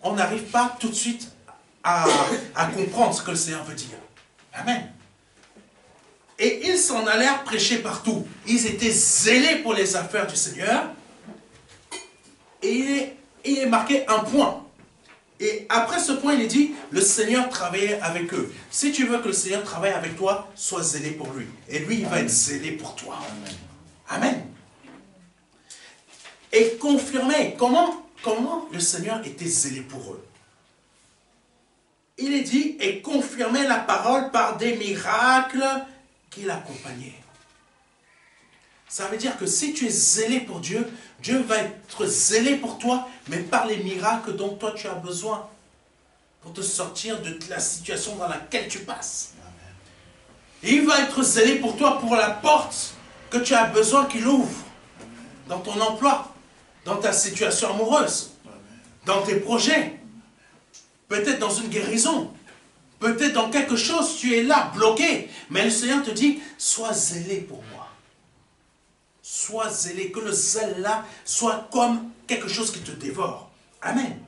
on n'arrive pas tout de suite à comprendre ce que le Seigneur veut dire. Amen. Et ils s'en allèrent prêcher partout. Ils étaient zélés pour les affaires du Seigneur. Et il est marqué un point. Et après ce point, il est dit, le Seigneur travaillait avec eux. Si tu veux que le Seigneur travaille avec toi, sois zélé pour lui. Et lui, il va être zélé pour toi. Amen. Et confirmer, comment le Seigneur était zélé pour eux? Il est dit, et confirmer la parole par des miracles qui l'accompagnaient. Ça veut dire que si tu es zélé pour Dieu, Dieu va être zélé pour toi, mais par les miracles dont toi tu as besoin pour te sortir de la situation dans laquelle tu passes. Et il va être zélé pour toi pour la porte que tu as besoin qu'il ouvre dans ton emploi, dans ta situation amoureuse, dans tes projets, peut-être dans une guérison, peut-être dans quelque chose, tu es là, bloqué, mais le Seigneur te dit, sois zélé pour moi. Sois zélé, que le zèle là soit comme quelque chose qui te dévore. Amen.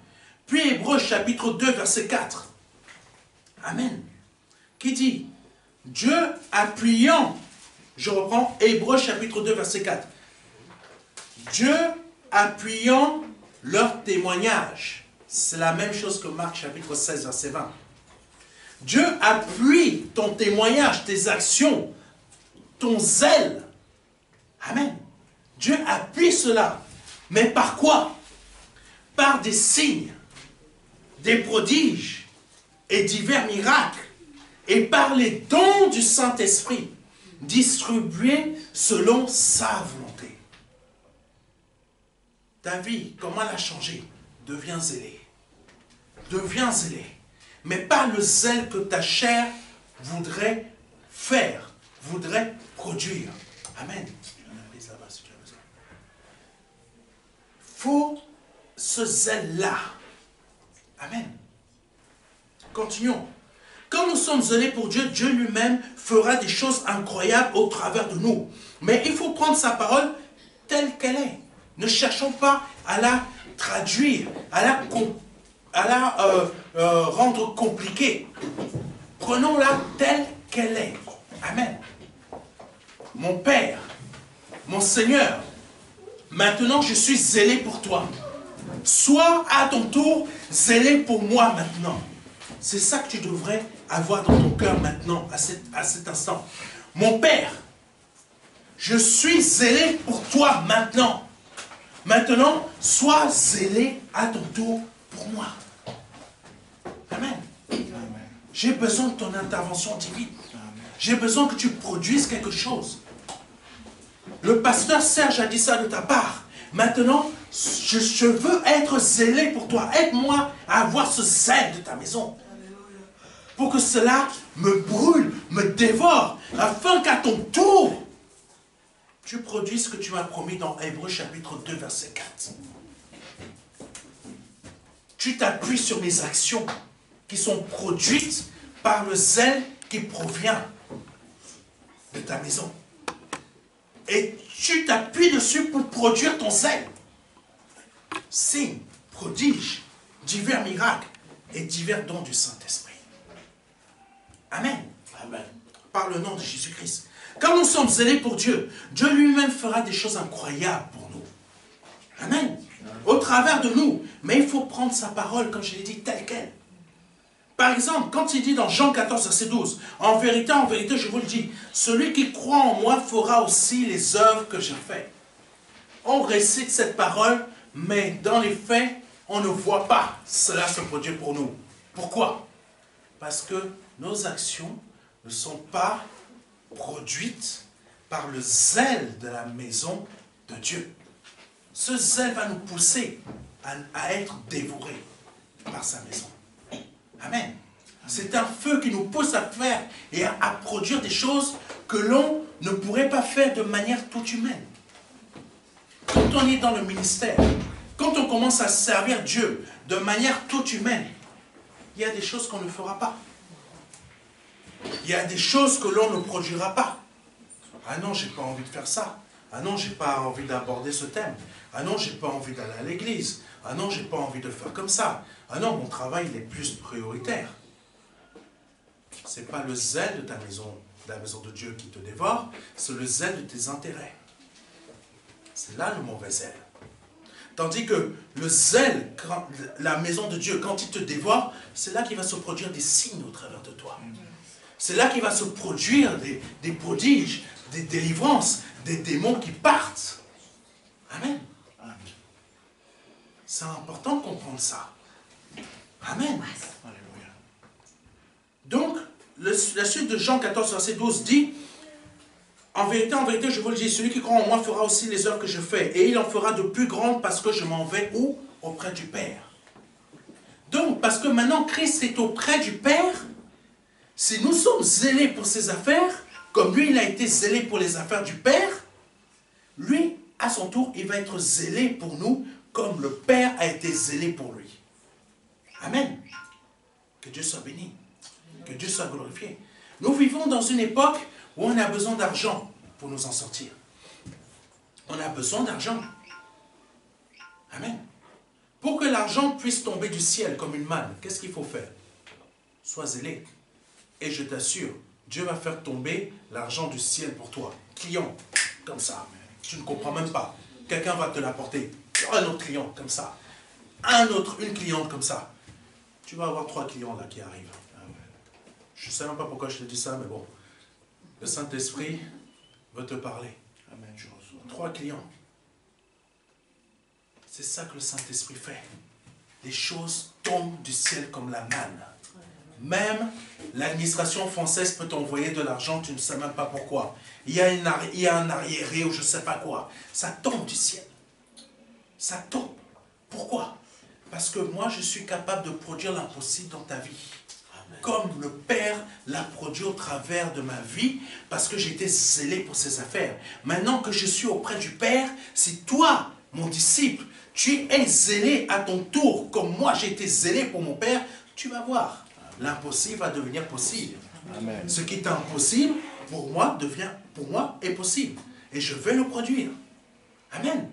Puis Hébreux chapitre 2 verset 4. Amen. Qui dit, Dieu appuyant, je reprends Hébreux chapitre 2 verset 4. Dieu appuyant leur témoignage. C'est la même chose que Marc chapitre 16 verset 20. Dieu appuie ton témoignage, tes actions, ton zèle. Amen. Dieu appuie cela. Mais par quoi? Par des signes, des prodiges et divers miracles, et par les dons du Saint-Esprit, distribués selon sa volonté. Ta vie, comment elle a changé? Deviens zélé. Deviens zélé. Mais pas le zèle que ta chair voudrait faire, voudrait produire. Amen. Faut ce zèle-là. Amen. Continuons. Quand nous sommes zélés pour Dieu, Dieu lui-même fera des choses incroyables au travers de nous. Mais il faut prendre sa parole telle qu'elle est. Ne cherchons pas à la traduire, à la rendre compliquée. Prenons-la telle qu'elle est. Amen. Mon Père, mon Seigneur, maintenant je suis zélé pour toi. Sois à ton tour zélé pour moi maintenant. C'est ça que tu devrais avoir dans ton cœur maintenant, à cet instant. Mon Père, je suis zélé pour toi maintenant. Maintenant, sois zélé à ton tour pour moi. Amen. J'ai besoin de ton intervention divine. J'ai besoin que tu produises quelque chose. Le pasteur Serge a dit ça de ta part. Maintenant, je veux être zélé pour toi. Aide-moi à avoir ce zèle de ta maison. Pour que cela me brûle, me dévore, afin qu'à ton tour, tu produis ce que tu m'as promis dans Hébreux chapitre 2, verset 4. Tu t'appuies sur mes actions qui sont produites par le zèle qui provient de ta maison. Et tu t'appuies dessus pour produire ton zèle. Signes, prodiges, divers miracles et divers dons du Saint-Esprit. Amen. Amen. Par le nom de Jésus-Christ. Quand nous sommes zélés pour Dieu, Dieu lui-même fera des choses incroyables pour nous. Amen. Au travers de nous. Mais il faut prendre sa parole, comme je l'ai dit, telle qu'elle. Par exemple, quand il dit dans Jean 14, verset 12, en vérité, je vous le dis, celui qui croit en moi fera aussi les œuvres que j'ai faites. On récite cette parole, mais dans les faits, on ne voit pas cela se produire pour nous. Pourquoi? Parce que nos actions ne sont pas produites par le zèle de la maison de Dieu. Ce zèle va nous pousser à être dévorés par sa maison. Amen. C'est un feu qui nous pousse à faire et à produire des choses que l'on ne pourrait pas faire de manière toute humaine. Quand on est dans le ministère, quand on commence à servir Dieu de manière toute humaine, il y a des choses qu'on ne fera pas. Il y a des choses que l'on ne produira pas. Ah non, j'ai pas envie de faire ça. Ah non, j'ai pas envie d'aborder ce thème. Ah non, j'ai pas envie d'aller à l'église. Ah non, j'ai pas envie de faire comme ça. Ah non, mon travail il est plus prioritaire. Ce n'est pas le zèle de ta maison, de la maison de Dieu qui te dévore, c'est le zèle de tes intérêts. C'est là le mauvais zèle. Tandis que le zèle, la maison de Dieu, quand il te dévore, c'est là qu'il va se produire des signes au travers de toi. C'est là qu'il va se produire des prodiges, des délivrances, des démons qui partent. Amen. C'est important de comprendre ça. Amen. Donc, la suite de Jean 14, verset 12 dit, en vérité, je vous le dis, celui qui croit en moi fera aussi les œuvres que je fais, et il en fera de plus grandes parce que je m'en vais où? Auprès du Père. Donc, parce que maintenant Christ est auprès du Père, si nous sommes zélés pour ses affaires, comme lui, il a été zélé pour les affaires du Père, lui, à son tour, il va être zélé pour nous, comme le Père a été zélé pour lui. Amen. Que Dieu soit béni. Que Dieu soit glorifié. Nous vivons dans une époque où on a besoin d'argent pour nous en sortir. On a besoin d'argent. Amen. Pour que l'argent puisse tomber du ciel comme une manne, qu'est-ce qu'il faut faire? Sois zélé. Et je t'assure, Dieu va faire tomber l'argent du ciel pour toi. Client, comme ça. Tu ne comprends même pas. Quelqu'un va te l'apporter. Un autre client, comme ça. Une cliente, comme ça. Tu vas avoir 3 clients là qui arrivent. Je ne sais même pas pourquoi je te dis ça, mais bon. Le Saint-Esprit veut te parler. Amen. 3 clients. C'est ça que le Saint-Esprit fait. Les choses tombent du ciel comme la manne. Même l'administration française peut t'envoyer de l'argent, tu ne sais même pas pourquoi. Il y a un arriéré ou je ne sais pas quoi. Ça tombe du ciel. Ça tombe. Pourquoi? Parce que moi, je suis capable de produire l'impossible dans ta vie. Amen. Comme le Père l'a produit au travers de ma vie, parce que j'étais zélé pour ses affaires. Maintenant que je suis auprès du Père, si toi, mon disciple, tu es zélé à ton tour, comme moi j'ai été zélé pour mon Père, tu vas voir. L'impossible va devenir possible. Amen. Ce qui est impossible, pour moi est possible. Et je vais le produire. Amen.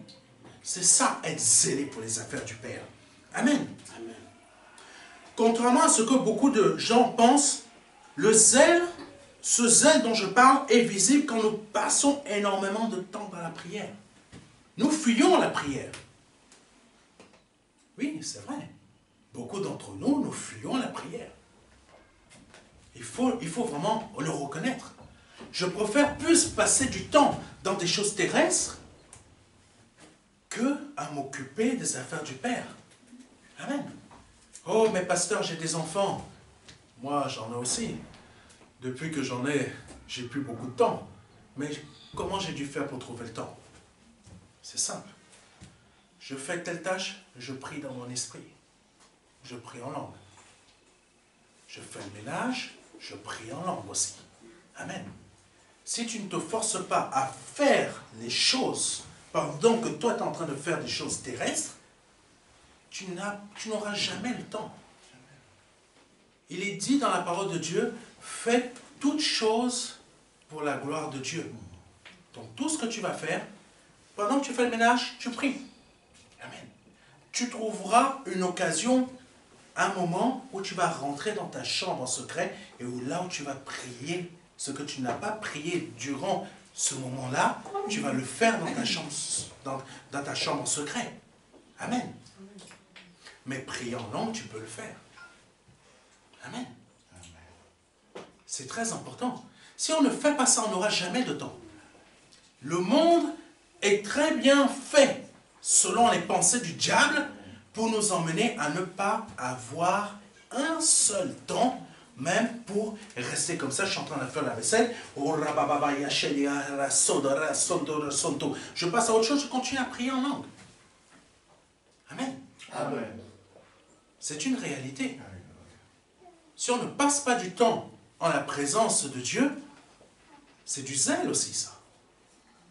C'est ça, être zélé pour les affaires du Père. Amen. Amen. Contrairement à ce que beaucoup de gens pensent, le zèle, ce zèle dont je parle, est visible quand nous passons énormément de temps dans la prière. Nous fuyons la prière. Oui, c'est vrai. Beaucoup d'entre nous, nous fuyons la prière. Il faut vraiment le reconnaître. Je préfère plus passer du temps dans des choses terrestres que à m'occuper des affaires du Père. Amen. Oh, mais pasteur, j'ai des enfants. Moi, j'en ai aussi. Depuis que j'en ai, j'ai plus beaucoup de temps. Mais comment j'ai dû faire pour trouver le temps? C'est simple. Je fais telle tâche, je prie dans mon esprit. Je prie en langue. Je fais le ménage, je prie en langue aussi. Amen. si tu ne te forces pas à faire les choses pendant que toi tu es en train de faire des choses terrestres, tu n'auras jamais le temps. Il est dit dans la parole de Dieu, faites toutes choses pour la gloire de Dieu. Donc tout ce que tu vas faire, pendant que tu fais le ménage, tu pries. Amen. Tu trouveras une occasion, un moment où tu vas rentrer dans ta chambre en secret et où là où tu vas prier ce que tu n'as pas prié durant ce moment-là, tu vas le faire dans ta chambre, dans ta chambre en secret. Amen. Mais prier en langue, tu peux le faire. Amen. C'est très important. Si on ne fait pas ça, on n'aura jamais de temps. Le monde est très bien fait, selon les pensées du diable, pour nous emmener à ne pas avoir un seul temps, même pour rester comme ça. Je suis en train de faire la vaisselle. Je passe à autre chose, je continue à prier en langue. Amen. Amen. C'est une réalité. Si on ne passe pas du temps en la présence de Dieu, c'est du zèle aussi, ça.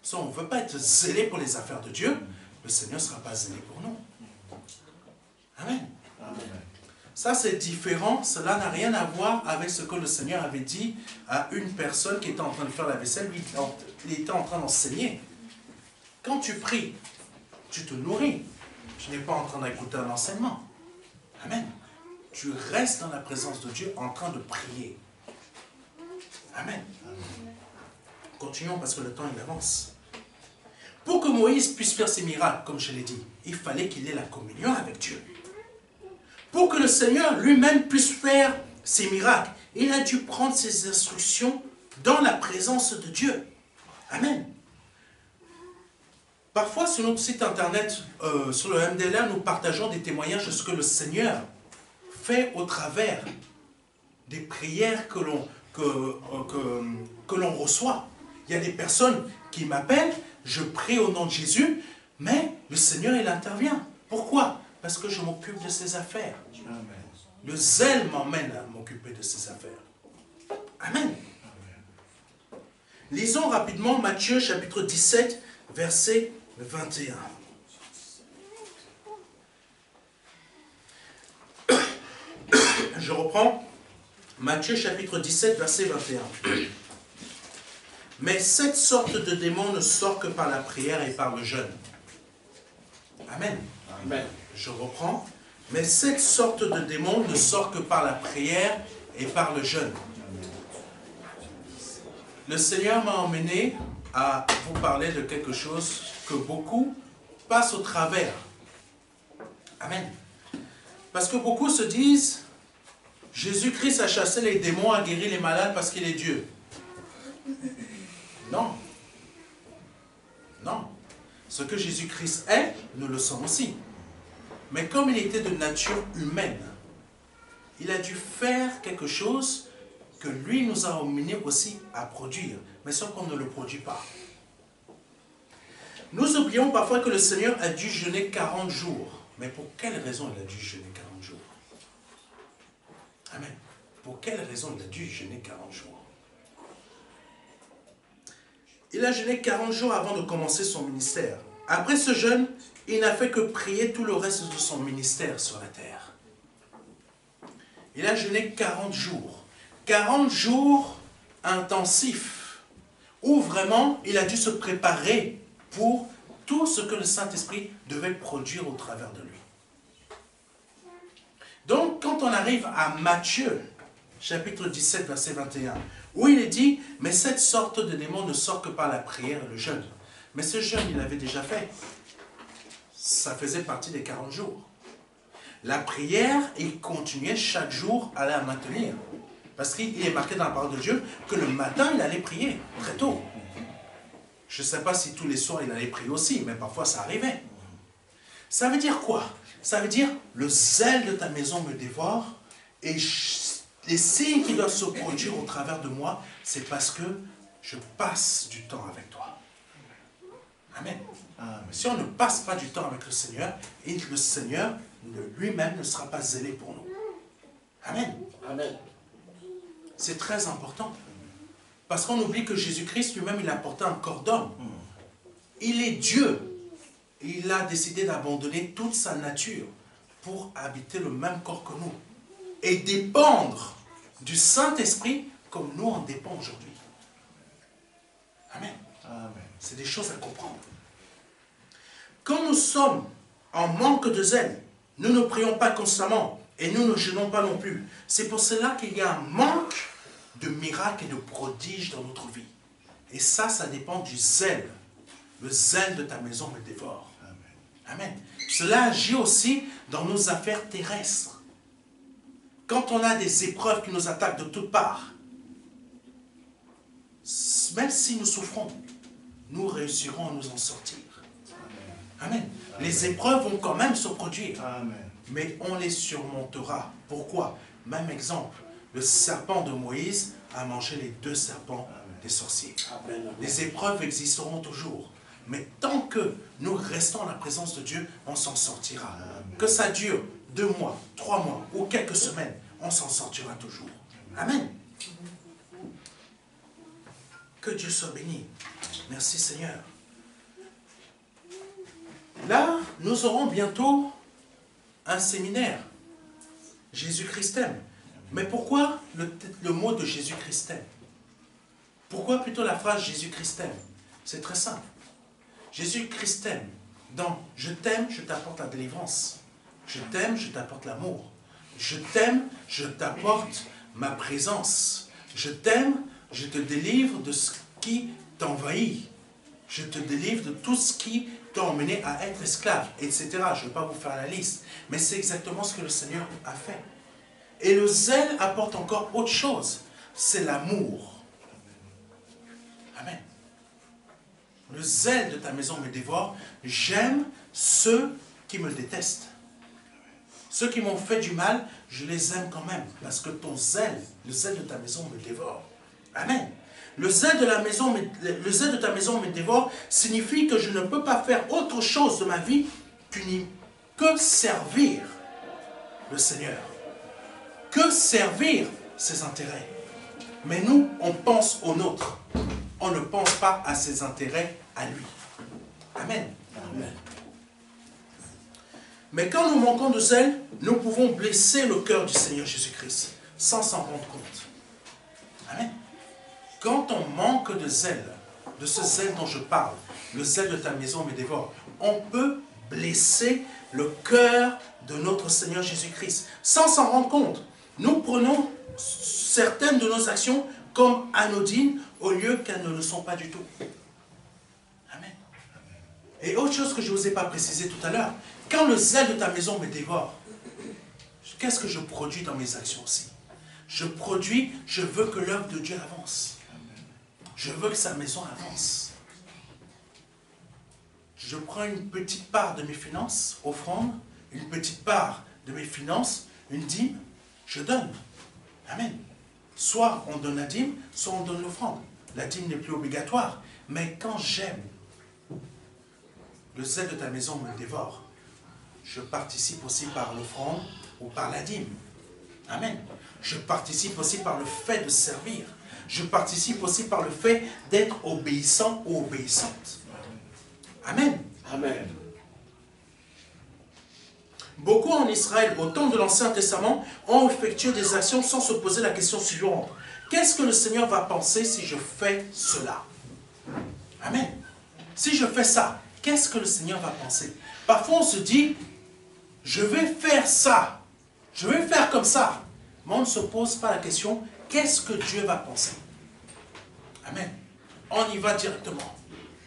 Si on ne veut pas être zélé pour les affaires de Dieu, le Seigneur ne sera pas zélé pour nous. Amen. Amen. Ça, c'est différent. Cela n'a rien à voir avec ce que le Seigneur avait dit à une personne qui était en train de faire la vaisselle. Lui, il était en train d'enseigner. Quand tu pries, tu te nourris. Tu n'es pas en train d'écouter un enseignement. Amen. Tu restes dans la présence de Dieu en train de prier. Amen. Continuons parce que le temps il avance. Pour que Moïse puisse faire ses miracles, comme je l'ai dit, il fallait qu'il ait la communion avec Dieu. Pour que le Seigneur lui-même puisse faire ses miracles, il a dû prendre ses instructions dans la présence de Dieu. Amen. Parfois, sur notre site internet, sur le MDLR, nous partageons des témoignages de ce que le Seigneur fait au travers des prières que l'on reçoit. Il y a des personnes qui m'appellent, je prie au nom de Jésus, mais le Seigneur, il intervient. Pourquoi? Parce que je m'occupe de ses affaires. Amen. Le zèle m'emmène à m'occuper de ses affaires. Amen. Lisons rapidement Matthieu chapitre 17, verset 21. Je reprends Matthieu chapitre 17, verset 21. Mais cette sorte de démon ne sort que par la prière et par le jeûne. Amen. Amen. Je reprends. Mais cette sorte de démon ne sort que par la prière et par le jeûne. Le Seigneur m'a emmené à vous parler de quelque chose que beaucoup passent au travers. Amen. Parce que beaucoup se disent, Jésus-Christ a chassé les démons, a guéri les malades parce qu'il est Dieu. Non. Non. Ce que Jésus-Christ est, nous le sommes aussi. Mais comme il était de nature humaine, il a dû faire quelque chose que lui nous a emmenés aussi à produire, mais sauf qu'on ne le produit pas. Nous oublions parfois que le Seigneur a dû jeûner 40 jours. Mais pour quelle raison il a dû jeûner 40 jours? Amen. Pour quelle raison il a dû jeûner 40 jours? Il a jeûné 40 jours avant de commencer son ministère. Après ce jeûne, il n'a fait que prier tout le reste de son ministère sur la terre. Il a jeûné 40 jours. 40 jours intensifs, où vraiment il a dû se préparer pour tout ce que le Saint-Esprit devait produire au travers de lui. Donc, quand on arrive à Matthieu, chapitre 17, verset 21, où il est dit, mais cette sorte de démon ne sort que par la prière et le jeûne. Mais ce jeûne, il l'avait déjà fait. Ça faisait partie des 40 jours. La prière, il continuait chaque jour à la maintenir. Parce qu'il est marqué dans la parole de Dieu que le matin, il allait prier, très tôt. Je ne sais pas si tous les soirs, il allait prier aussi, mais parfois ça arrivait. Ça veut dire quoi? Ça veut dire, le zèle de ta maison me dévore, et les signes qui doivent se produire au travers de moi, c'est parce que je passe du temps avec toi. Amen. Si on ne passe pas du temps avec le Seigneur, et le Seigneur lui-même ne sera pas zélé pour nous. Amen. Amen. C'est très important. Parce qu'on oublie que Jésus-Christ lui-même, il a porté un corps d'homme. Il est Dieu. Il a décidé d'abandonner toute sa nature pour habiter le même corps que nous. Et dépendre du Saint-Esprit comme nous en dépendons aujourd'hui. Amen. Amen. C'est des choses à comprendre. Quand nous sommes en manque de zèle, nous ne prions pas constamment et nous ne jeûnons pas non plus. C'est pour cela qu'il y a un manque de miracles et de prodiges dans notre vie. Et ça dépend du zèle. Le zèle de ta maison me dévore. Amen. Cela agit aussi dans nos affaires terrestres. Quand on a des épreuves qui nous attaquent de toutes parts, même si nous souffrons, nous réussirons à nous en sortir. Amen. Les épreuves vont quand même se produire. Amen. Mais on les surmontera. Pourquoi? Même exemple, le serpent de Moïse a mangé les 2 serpents des sorciers. Les épreuves existeront toujours. Mais tant que nous restons en la présence de Dieu, on s'en sortira. Amen. Que ça dure 2 mois, 3 mois ou quelques semaines, on s'en sortira toujours. Amen. Que Dieu soit béni. Merci Seigneur. Là, nous aurons bientôt un séminaire. Jésus-Christ aime. Mais pourquoi le mot de Jésus-Christ aime? Pourquoi plutôt la phrase Jésus-Christ aime? C'est très simple. Jésus-Christ t'aime. Donc, je t'aime, je t'apporte la délivrance. Je t'aime, je t'apporte l'amour. Je t'aime, je t'apporte ma présence. Je t'aime, je te délivre de ce qui t'envahit. Je te délivre de tout ce qui t'a emmené à être esclave, etc. Je ne vais pas vous faire la liste. Mais c'est exactement ce que le Seigneur a fait. Et le zèle apporte encore autre chose. C'est l'amour. Amen. Le zèle de ta maison me dévore. J'aime ceux qui me détestent. Ceux qui m'ont fait du mal, je les aime quand même. Parce que ton zèle, le zèle de ta maison me dévore. Amen. Le zèle de ta maison me dévore signifie que je ne peux pas faire autre chose de ma vie que servir le Seigneur. Que servir ses intérêts. Mais nous, on pense aux nôtres. On ne pense pas à ses intérêts à lui. Amen. Amen. Mais quand nous manquons de zèle, nous pouvons blesser le cœur du Seigneur Jésus-Christ sans s'en rendre compte. Amen. Quand on manque de zèle, de ce zèle dont je parle, le zèle de ta maison me dévore, on peut blesser le cœur de notre Seigneur Jésus-Christ sans s'en rendre compte. Nous prenons certaines de nos actions comme anodines au lieu qu'elles ne le sont pas du tout. Amen. Et autre chose que je ne vous ai pas précisé tout à l'heure, quand le zèle de ta maison me dévore, qu'est-ce que je produis dans mes actions aussi? Je veux que l'œuvre de Dieu avance. Je veux que sa maison avance. Je prends une petite part de mes finances, offrande, une petite part de mes finances, une dîme, je donne. Amen. Soit on donne la dîme, soit on donne l'offrande. La dîme n'est plus obligatoire. Mais quand j'aime, le zèle de ta maison me dévore. Je participe aussi par l'offrande ou par la dîme. Amen. Je participe aussi par le fait de servir. Je participe aussi par le fait d'être obéissant ou obéissante. Amen. Amen. Beaucoup en Israël, au temps de l'Ancien Testament, ont effectué des actions sans se poser la question suivante. Qu'est-ce que le Seigneur va penser si je fais cela? Amen. Si je fais ça, qu'est-ce que le Seigneur va penser? Parfois on se dit, je vais faire ça. Je vais faire comme ça. Mais on ne se pose pas la question, qu'est-ce que Dieu va penser? Amen. On y va directement.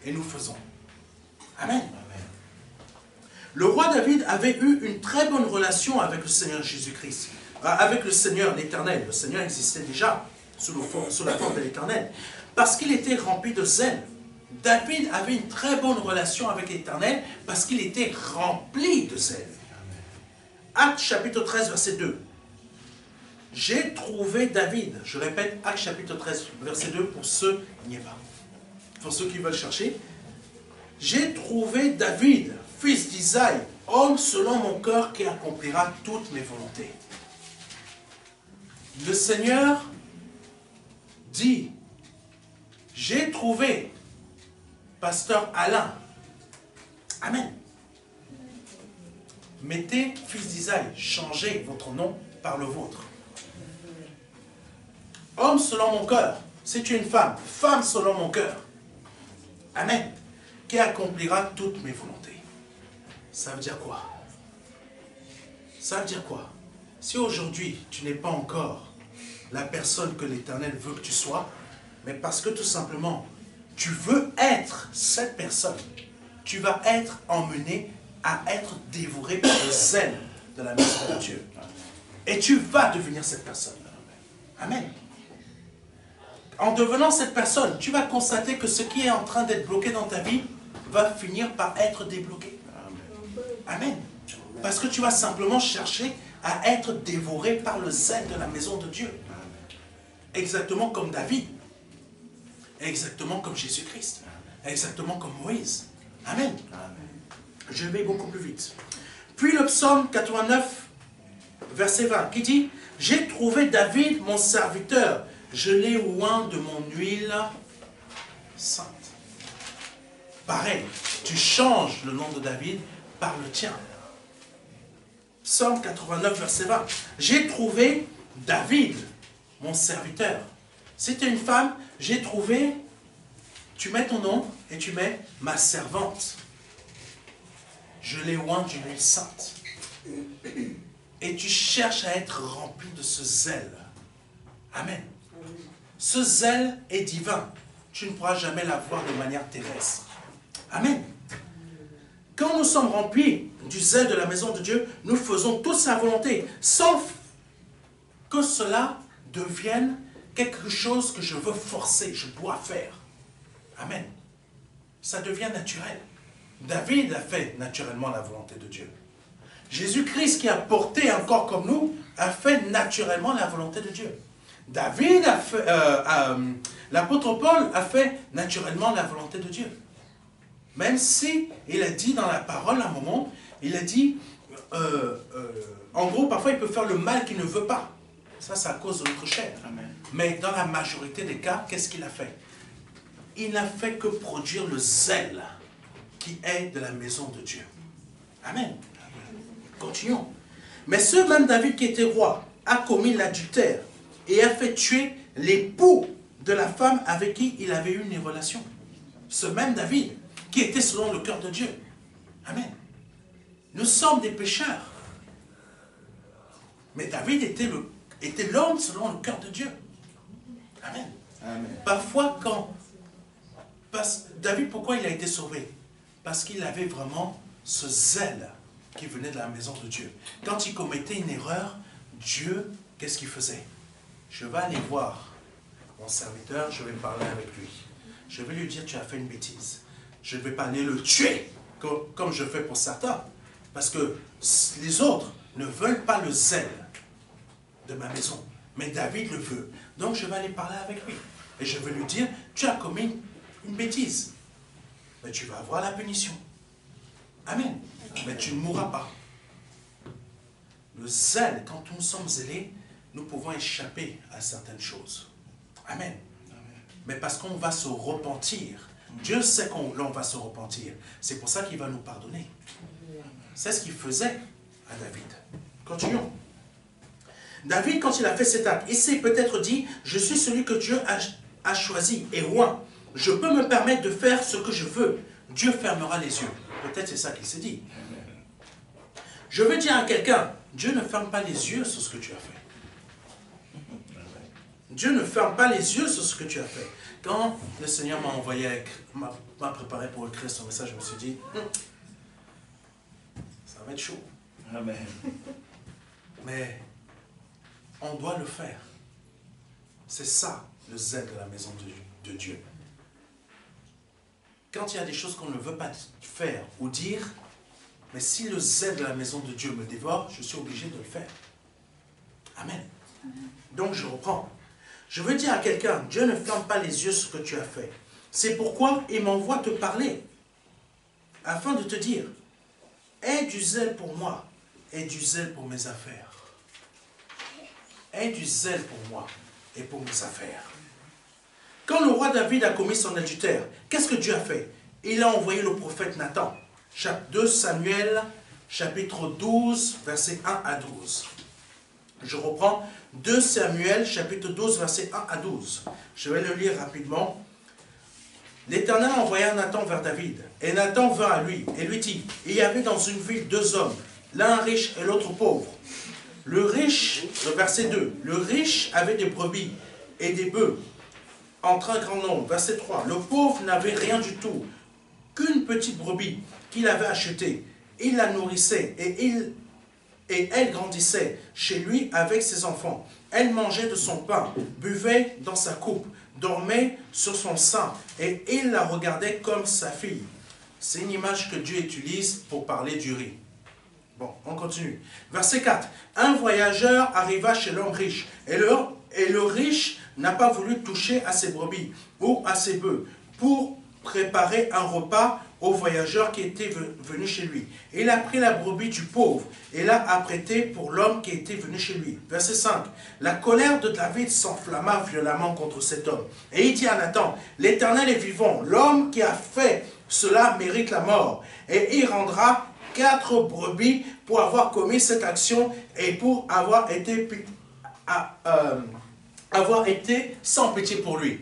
Et nous faisons. Amen. Le roi David avait eu une très bonne relation avec le Seigneur Jésus-Christ. Avec le Seigneur, l'Éternel. Le Seigneur existait déjà sous la forme de l'Éternel. Parce qu'il était rempli de zèle. David avait une très bonne relation avec l'Éternel parce qu'il était rempli de zèle. Actes chapitre 13, verset 2. J'ai trouvé David, je répète, Actes chapitre 13, verset 2, pour ceux qui n'y est pas. Pour ceux qui veulent chercher. J'ai trouvé David, fils d'Isaïe, homme selon mon cœur qui accomplira toutes mes volontés. Le Seigneur dit J'ai trouvé pasteur Alain. Amen. Mettez fils d'Isaïe, changez votre nom par le vôtre. Homme selon mon cœur, si tu es une femme, femme selon mon cœur. Amen. Qui accomplira toutes mes volontés. Ça veut dire quoi? Ça veut dire quoi? Si aujourd'hui, tu n'es pas encore la personne que l'Éternel veut que tu sois, mais parce que tout simplement, tu veux être cette personne, tu vas être emmené à être dévoré par le zèle de la maison de Dieu. Et tu vas devenir cette personne. Amen. En devenant cette personne, tu vas constater que ce qui est en train d'être bloqué dans ta vie va finir par être débloqué. Amen. Parce que tu vas simplement chercher à être dévoré par le zèle de la maison de Dieu. Exactement comme David. Exactement comme Jésus-Christ. Exactement comme Moïse. Amen. Je vais beaucoup plus vite. Puis le psaume 89, verset 20, qui dit « J'ai trouvé David, mon serviteur. Je l'ai oint de mon huile sainte. » Pareil, tu changes le nom de David par le tien. Psaume 89, verset 20. J'ai trouvé David, mon serviteur. Si tu es une femme, j'ai trouvé, tu mets ton nom et tu mets ma servante. Je l'ai oint d'une huile sainte. Et tu cherches à être rempli de ce zèle. Amen. Ce zèle est divin. Tu ne pourras jamais l'avoir de manière terrestre. Amen. Quand nous sommes remplis du zèle de la maison de Dieu, nous faisons toute sa volonté, sauf que cela devienne quelque chose que je veux forcer, je dois faire. Amen. Ça devient naturel. David a fait naturellement la volonté de Dieu. Jésus-Christ qui a porté un corps comme nous, a fait naturellement la volonté de Dieu. David a fait, l'apôtre Paul a fait naturellement la volonté de Dieu. Même si il a dit dans la parole à un moment, il a dit, en gros, parfois il peut faire le mal qu'il ne veut pas. Ça, c'est à cause de notre chair. Amen. Mais dans la majorité des cas, qu'est-ce qu'il a fait? Il n'a fait que produire le zèle qui est de la maison de Dieu. Amen. Continuons. Mais ce même David qui était roi a commis l'adultère et a fait tuer l'époux de la femme avec qui il avait eu une relation. Ce même David qui était selon le cœur de Dieu. Amen. Nous sommes des pécheurs. Mais David était l'homme selon le cœur de Dieu. Amen. Amen. Parfois David, pourquoi il a été sauvé? Parce qu'il avait vraiment ce zèle qui venait de la maison de Dieu. Quand il commettait une erreur, Dieu, qu'est-ce qu'il faisait? Je vais aller voir mon serviteur, je vais parler avec lui. Je vais lui dire, tu as fait une bêtise. Je ne vais pas aller le tuer, comme je fais pour certains. Parce que les autres ne veulent pas le zèle de ma maison. Mais David le veut. Donc je vais aller parler avec lui. Et je vais lui dire, tu as commis une bêtise. Mais tu vas avoir la punition. Amen. Mais tu ne mourras pas. Le zèle, quand nous sommes zélés, nous pouvons échapper à certaines choses. Amen. Mais parce qu'on va se repentir. Dieu sait qu'on va se repentir. C'est pour ça qu'il va nous pardonner. C'est ce qu'il faisait à David. Continuons. David, quand il a fait cet acte, il s'est peut-être dit, je suis celui que Dieu a choisi et oint. Je peux me permettre de faire ce que je veux. Dieu fermera les yeux. Peut-être c'est ça qu'il s'est dit. Je veux dire à quelqu'un, Dieu ne ferme pas les yeux sur ce que tu as fait. Dieu ne ferme pas les yeux sur ce que tu as fait. Quand le Seigneur m'a préparé pour écrire son message, je me suis dit, ça va être chaud. Amen. Mais on doit le faire. C'est ça, le zèle de la maison de Dieu. Quand il y a des choses qu'on ne veut pas faire ou dire, mais si le zèle de la maison de Dieu me dévore, je suis obligé de le faire. Amen. Donc je reprends. Je veux dire à quelqu'un, Dieu ne ferme pas les yeux sur ce que tu as fait. C'est pourquoi il m'envoie te parler, afin de te dire, aie du zèle pour moi, aie du zèle pour mes affaires. Aie du zèle pour moi et pour mes affaires. Quand le roi David a commis son adultère, qu'est-ce que Dieu a fait? Il a envoyé le prophète Nathan. 2 Samuel, chapitre 12, versets 1 à 12. Je reprends 2 Samuel, chapitre 12, versets 1 à 12. Je vais le lire rapidement. L'Éternel envoya Nathan vers David. Et Nathan vint à lui et lui dit, il y avait dans une ville 2 hommes, l'un riche et l'autre pauvre. Le riche, le verset 2, le riche avait des brebis et des bœufs en très grand nombre. Verset 3, le pauvre n'avait rien du tout, qu'une petite brebis qu'il avait achetée. Il la nourrissait et elle grandissait chez lui avec ses enfants. Elle mangeait de son pain, buvait dans sa coupe, dormait sur son sein, et il la regardait comme sa fille. C'est une image que Dieu utilise pour parler du riz. Bon, on continue. Verset 4. Un voyageur arriva chez l'homme riche, et le riche n'a pas voulu toucher à ses brebis ou à ses bœufs pour préparer un repas au voyageur qui était venu chez lui. Il a pris la brebis du pauvre et l'a apprêtée pour l'homme qui était venu chez lui. Verset 5. La colère de David s'enflamma violemment contre cet homme. Et il dit à Nathan, l'Éternel est vivant, l'homme qui a fait cela mérite la mort. Et il rendra 4 brebis pour avoir commis cette action et pour avoir été sans pitié pour lui.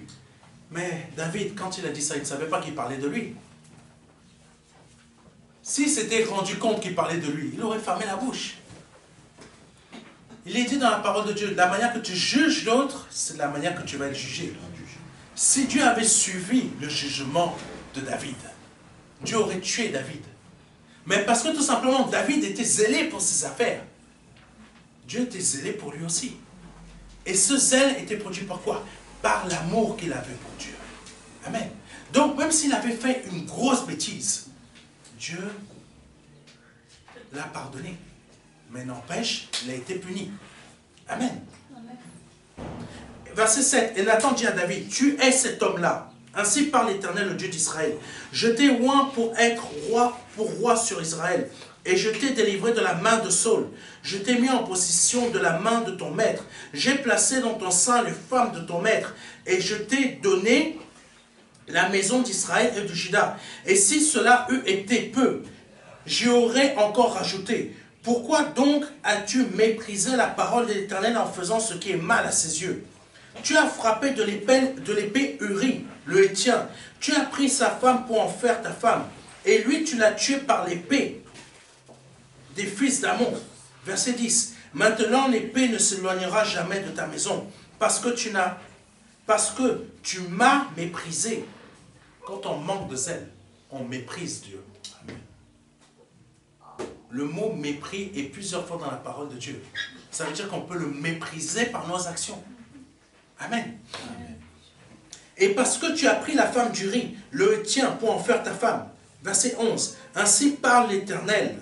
Mais David, quand il a dit ça, il ne savait pas qu'il parlait de lui. S'il s'était rendu compte qu'il parlait de lui, il aurait fermé la bouche. Il est dit dans la parole de Dieu, la manière que tu juges l'autre, c'est la manière que tu vas être jugé. Si Dieu avait suivi le jugement de David, Dieu aurait tué David. Mais parce que tout simplement, David était zélé pour ses affaires. Dieu était zélé pour lui aussi. Et ce zèle était produit par quoi? Par l'amour qu'il avait pour Dieu. Amen. Donc, même s'il avait fait une grosse bêtise, Dieu l'a pardonné. Mais n'empêche, il a été puni. Amen. Verset 7. Et Nathan dit à David, tu es cet homme-là. Ainsi parle l'Éternel, le Dieu d'Israël. Je t'ai oint pour être roi sur Israël. Et je t'ai délivré de la main de Saul. Je t'ai mis en possession de la main de ton maître. J'ai placé dans ton sein les femmes de ton maître. Et je t'ai donné la maison d'Israël et de Juda. Et si cela eût été peu, j'y aurais encore rajouté. Pourquoi donc as-tu méprisé la parole de l'Éternel en faisant ce qui est mal à ses yeux? Tu as frappé de l'épée Uri, le Héthien. Tu as pris sa femme pour en faire ta femme. Et lui, tu l'as tué par l'épée des fils d'Amon. Verset 10. Maintenant, l'épée ne s'éloignera jamais de ta maison, parce que tu m'as méprisé. Quand on manque de zèle, on méprise Dieu. Amen. Le mot mépris est plusieurs fois dans la parole de Dieu. Ça veut dire qu'on peut le mépriser par nos actions. Amen. Amen. Et parce que tu as pris la femme d'Uri, le Héthien, pour en faire ta femme. Verset 11. Ainsi parle l'Éternel.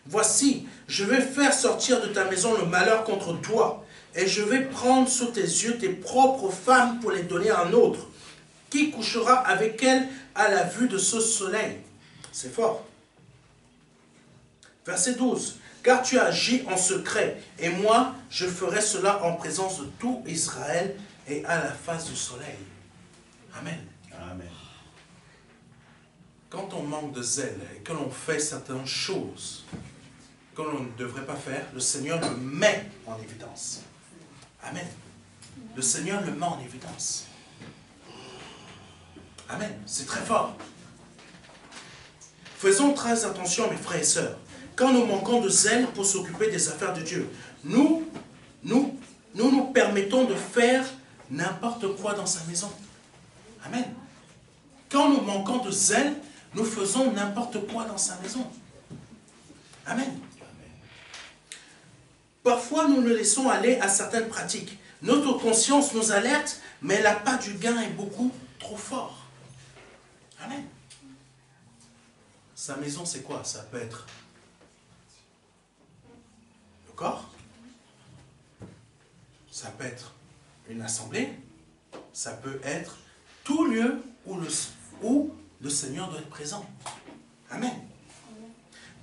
Voici, je vais faire sortir de ta maison le malheur contre toi, et je vais prendre sous tes yeux tes propres femmes pour les donner à un autre, qui couchera avec elles à la vue de ce soleil. C'est fort. Verset 12. Car tu agis en secret, et moi, je ferai cela en présence de tout Israël et à la face du soleil. Amen. Amen. Quand on manque de zèle et que l'on fait certaines choses que l'on ne devrait pas faire, le Seigneur le met en évidence. Amen. Le Seigneur le met en évidence. Amen. C'est très fort. Faisons très attention, mes frères et sœurs. Quand nous manquons de zèle pour s'occuper des affaires de Dieu, nous permettons de faire n'importe quoi dans sa maison. Amen. Quand nous manquons de zèle, nous faisons n'importe quoi dans sa maison. Amen. Parfois, nous nous laissons aller à certaines pratiques. Notre conscience nous alerte, mais l'appât du gain est beaucoup trop fort. Amen. Sa maison, c'est quoi? Ça peut être le corps, ça peut être une assemblée, ça peut être tout lieu où le Seigneur doit être présent. Amen.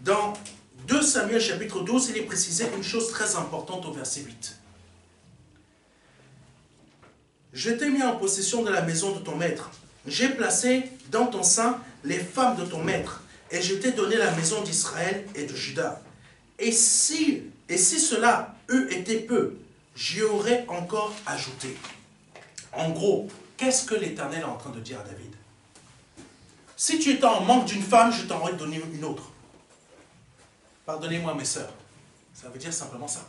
Dans 2 Samuel chapitre 12, il est précisé une chose très importante au verset 8. je t'ai mis en possession de la maison de ton maître. J'ai placé dans ton sein les femmes de ton maître, et je t'ai donné la maison d'Israël et de Juda. Et si cela eût été peu, j'y aurais encore ajouté. En gros, qu'est-ce que l'Éternel est en train de dire à David? Si tu étais en manque d'une femme, je t'en aurais donné une autre. Pardonnez-moi mes sœurs. Ça veut dire simplement ça.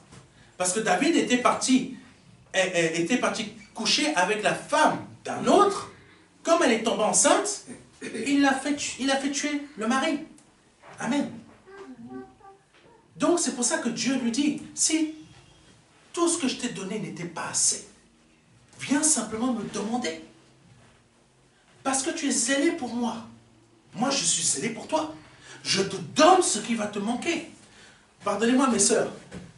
Parce que David était parti coucher avec la femme d'un autre. Comme elle est tombée enceinte, il a fait tuer le mari. Amen. Donc c'est pour ça que Dieu lui dit, si tout ce que je t'ai donné n'était pas assez, viens simplement me demander. Parce que tu es zélé pour moi. Moi, je suis zélé pour toi. Je te donne ce qui va te manquer. Pardonnez-moi, mes sœurs,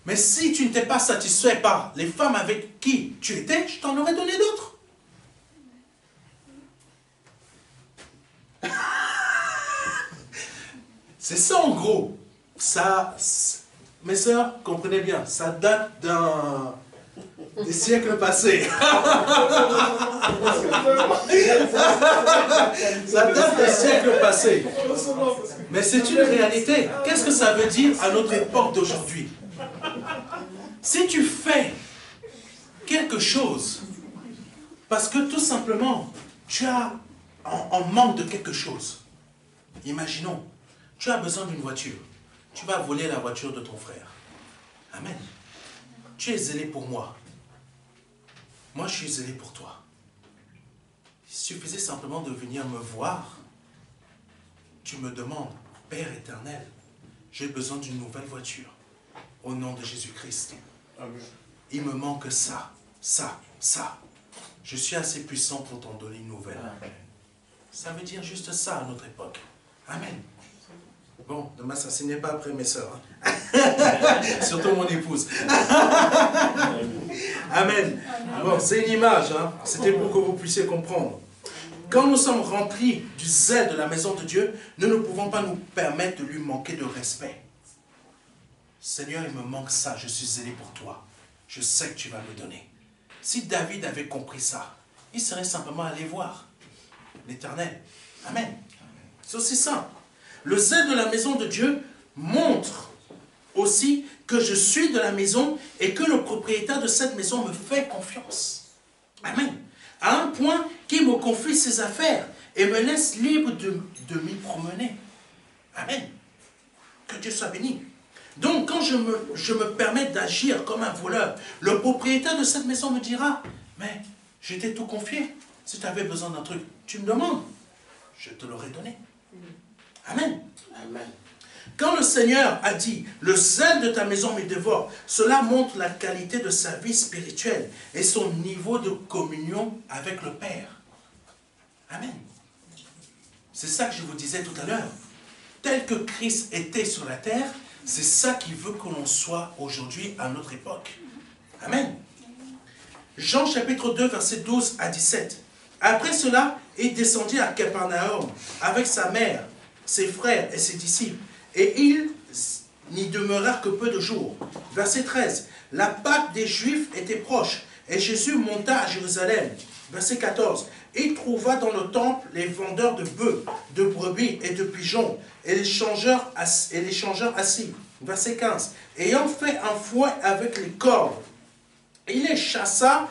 mais si tu n'étais pas satisfait par les femmes avec qui tu étais, je t'en aurais donné d'autres. C'est ça en gros. Ça, mes sœurs, comprenez bien, ça date des siècles passés. Ça date des siècles passés. Mais c'est une réalité. Qu'est-ce que ça veut dire à notre époque d'aujourd'hui? Si tu fais quelque chose parce que tout simplement tu as en manque de quelque chose, imaginons, tu as besoin d'une voiture, tu vas voler la voiture de ton frère. Amen. Tu es zélé pour moi. Moi, je suis zélé pour toi. Il suffisait simplement de venir me voir. Tu me demandes, Père éternel, j'ai besoin d'une nouvelle voiture. Au nom de Jésus-Christ. Il me manque ça, ça, ça. Je suis assez puissant pour t'en donner une nouvelle. Ça veut dire juste ça à notre époque. Amen. Bon, ne m'assassinez pas après mes sœurs. Hein. Surtout mon épouse. Amen. Bon, c'est une image. Hein. C'était pour que vous puissiez comprendre. Quand nous sommes remplis du zèle de la maison de Dieu, nous ne pouvons pas nous permettre de lui manquer de respect. Seigneur, il me manque ça. Je suis zélé pour toi. Je sais que tu vas me donner. Si David avait compris ça, il serait simplement allé voir l'Éternel. Amen. C'est aussi simple. Le zèle de la maison de Dieu montre aussi que je suis de la maison et que le propriétaire de cette maison me fait confiance. Amen. À un point qu'il me confie ses affaires et me laisse libre de m'y promener. Amen. Que Dieu soit béni. Donc quand je me permets d'agir comme un voleur, le propriétaire de cette maison me dira, mais je t'ai tout confié. Si tu avais besoin d'un truc, tu me demandes. Je te l'aurais donné. Amen. Amen. Quand le Seigneur a dit, le zèle de ta maison me dévore, cela montre la qualité de sa vie spirituelle et son niveau de communion avec le Père. Amen. C'est ça que je vous disais tout à l'heure. Tel que Christ était sur la terre, c'est ça qu'il veut que l'on soit aujourd'hui à notre époque. Amen. Jean chapitre 2, verset 12 à 17. Après cela, il descendit à Capernaum avec sa mère, ses frères et ses disciples. Et ils n'y demeurèrent que peu de jours. Verset 13. La Pâque des Juifs était proche, et Jésus monta à Jérusalem. Verset 14. Il trouva dans le temple les vendeurs de bœufs, de brebis et de pigeons, et les changeurs assis. Verset 15. Ayant fait un fouet avec les cordes, il les chassa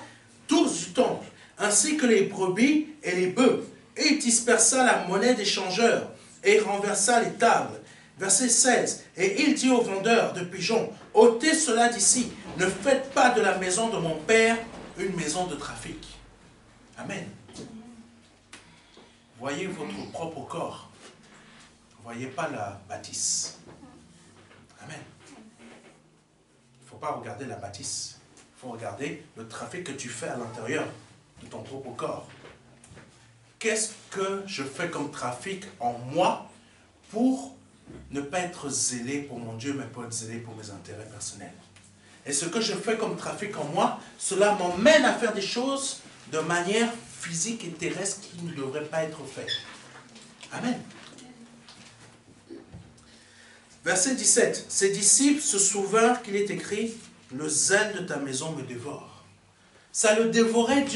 tous du temple, ainsi que les brebis et les bœufs. Et il dispersa la monnaie des changeurs, et renversa les tables. Verset 16. Et il dit aux vendeurs de pigeons, ôtez cela d'ici, ne faites pas de la maison de mon père une maison de trafic. Amen. Voyez votre propre corps. Ne voyez pas la bâtisse. Amen. Il ne faut pas regarder la bâtisse. Il faut regarder le trafic que tu fais à l'intérieur de ton propre corps. Qu'est-ce que je fais comme trafic en moi pour ne pas être zélé pour mon Dieu, mais pour être zélé pour mes intérêts personnels? Et ce que je fais comme trafic en moi, cela m'emmène à faire des choses de manière physique et terrestre qui ne devraient pas être faites. Amen. Verset 17. Ses disciples se souvinrent qu'il est écrit, le zèle de ta maison me dévore. Ça le dévorait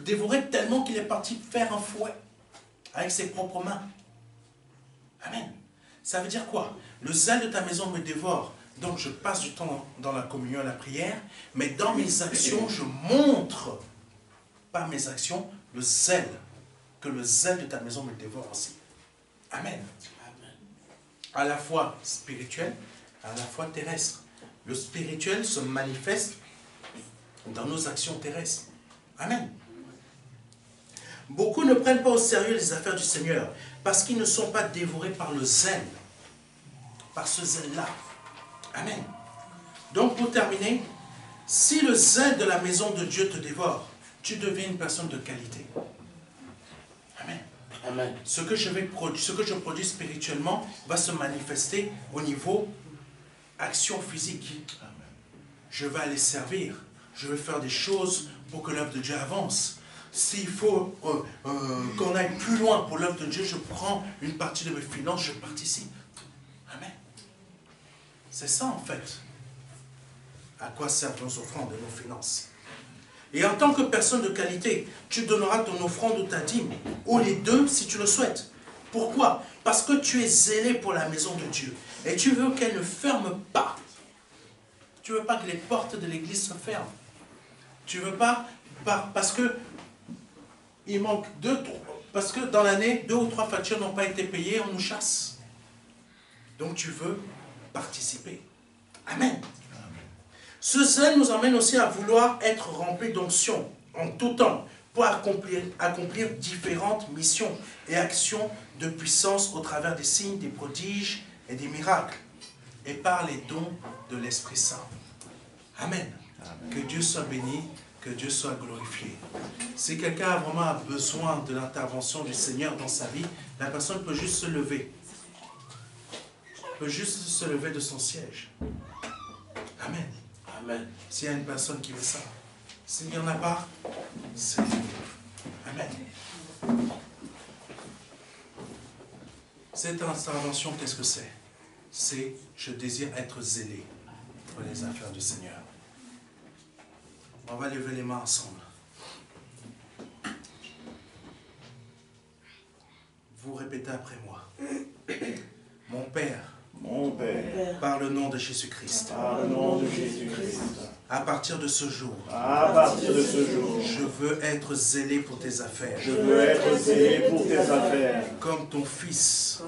dévorait tellement qu'il est parti faire un fouet avec ses propres mains. Amen. Ça veut dire quoi? Le zèle de ta maison me dévore. Donc je passe du temps dans la communion et la prière, mais dans mes actions, je montre, par mes actions, le zèle. Que le zèle de ta maison me dévore aussi. Amen. À la fois spirituel, à la fois terrestre. Le spirituel se manifeste dans nos actions terrestres. Amen. Beaucoup ne prennent pas au sérieux les affaires du Seigneur parce qu'ils ne sont pas dévorés par le zèle. Par ce zèle-là. Amen. Donc pour terminer, si le zèle de la maison de Dieu te dévore, tu deviens une personne de qualité. Amen. Amen. Ce que je produis spirituellement va se manifester au niveau action physique. Je vais aller servir. Je vais faire des choses pour que l'œuvre de Dieu avance. S'il faut qu'on aille plus loin pour l'œuvre de Dieu, je prends une partie de mes finances, je participe. Amen. C'est ça en fait. À quoi servent nos offrandes et nos finances? Et en tant que personne de qualité, tu donneras ton offrande ou ta dîme, ou les deux si tu le souhaites. Pourquoi? Parce que tu es zélé pour la maison de Dieu. Et tu veux qu'elle ne ferme pas. Tu ne veux pas que les portes de l'église se ferment. Tu ne veux pas, parce que il manque parce que dans l'année, 2 ou 3 factures n'ont pas été payées, on nous chasse. Donc tu veux participer. Amen. Ce zèle nous emmène aussi à vouloir être remplis d'onction en tout temps pour accomplir différentes missions et actions de puissance au travers des signes, des prodiges et des miracles et par les dons de l'Esprit Saint. Amen. Que Dieu soit béni, que Dieu soit glorifié. Si quelqu'un a vraiment besoin de l'intervention du Seigneur dans sa vie, la personne peut juste se lever. Peut juste se lever de son siège. Amen. Amen. S'il y a une personne qui veut ça. S'il n'y en a pas, c'est... Amen. Cette intervention, qu'est-ce que c'est? C'est « Je désire être zélé pour les affaires du Seigneur ». On va lever les mains ensemble. Vous répétez après moi. Mon Père, par le nom de Jésus-Christ, à partir de ce jour, je veux être zélé pour tes affaires. Comme ton Fils,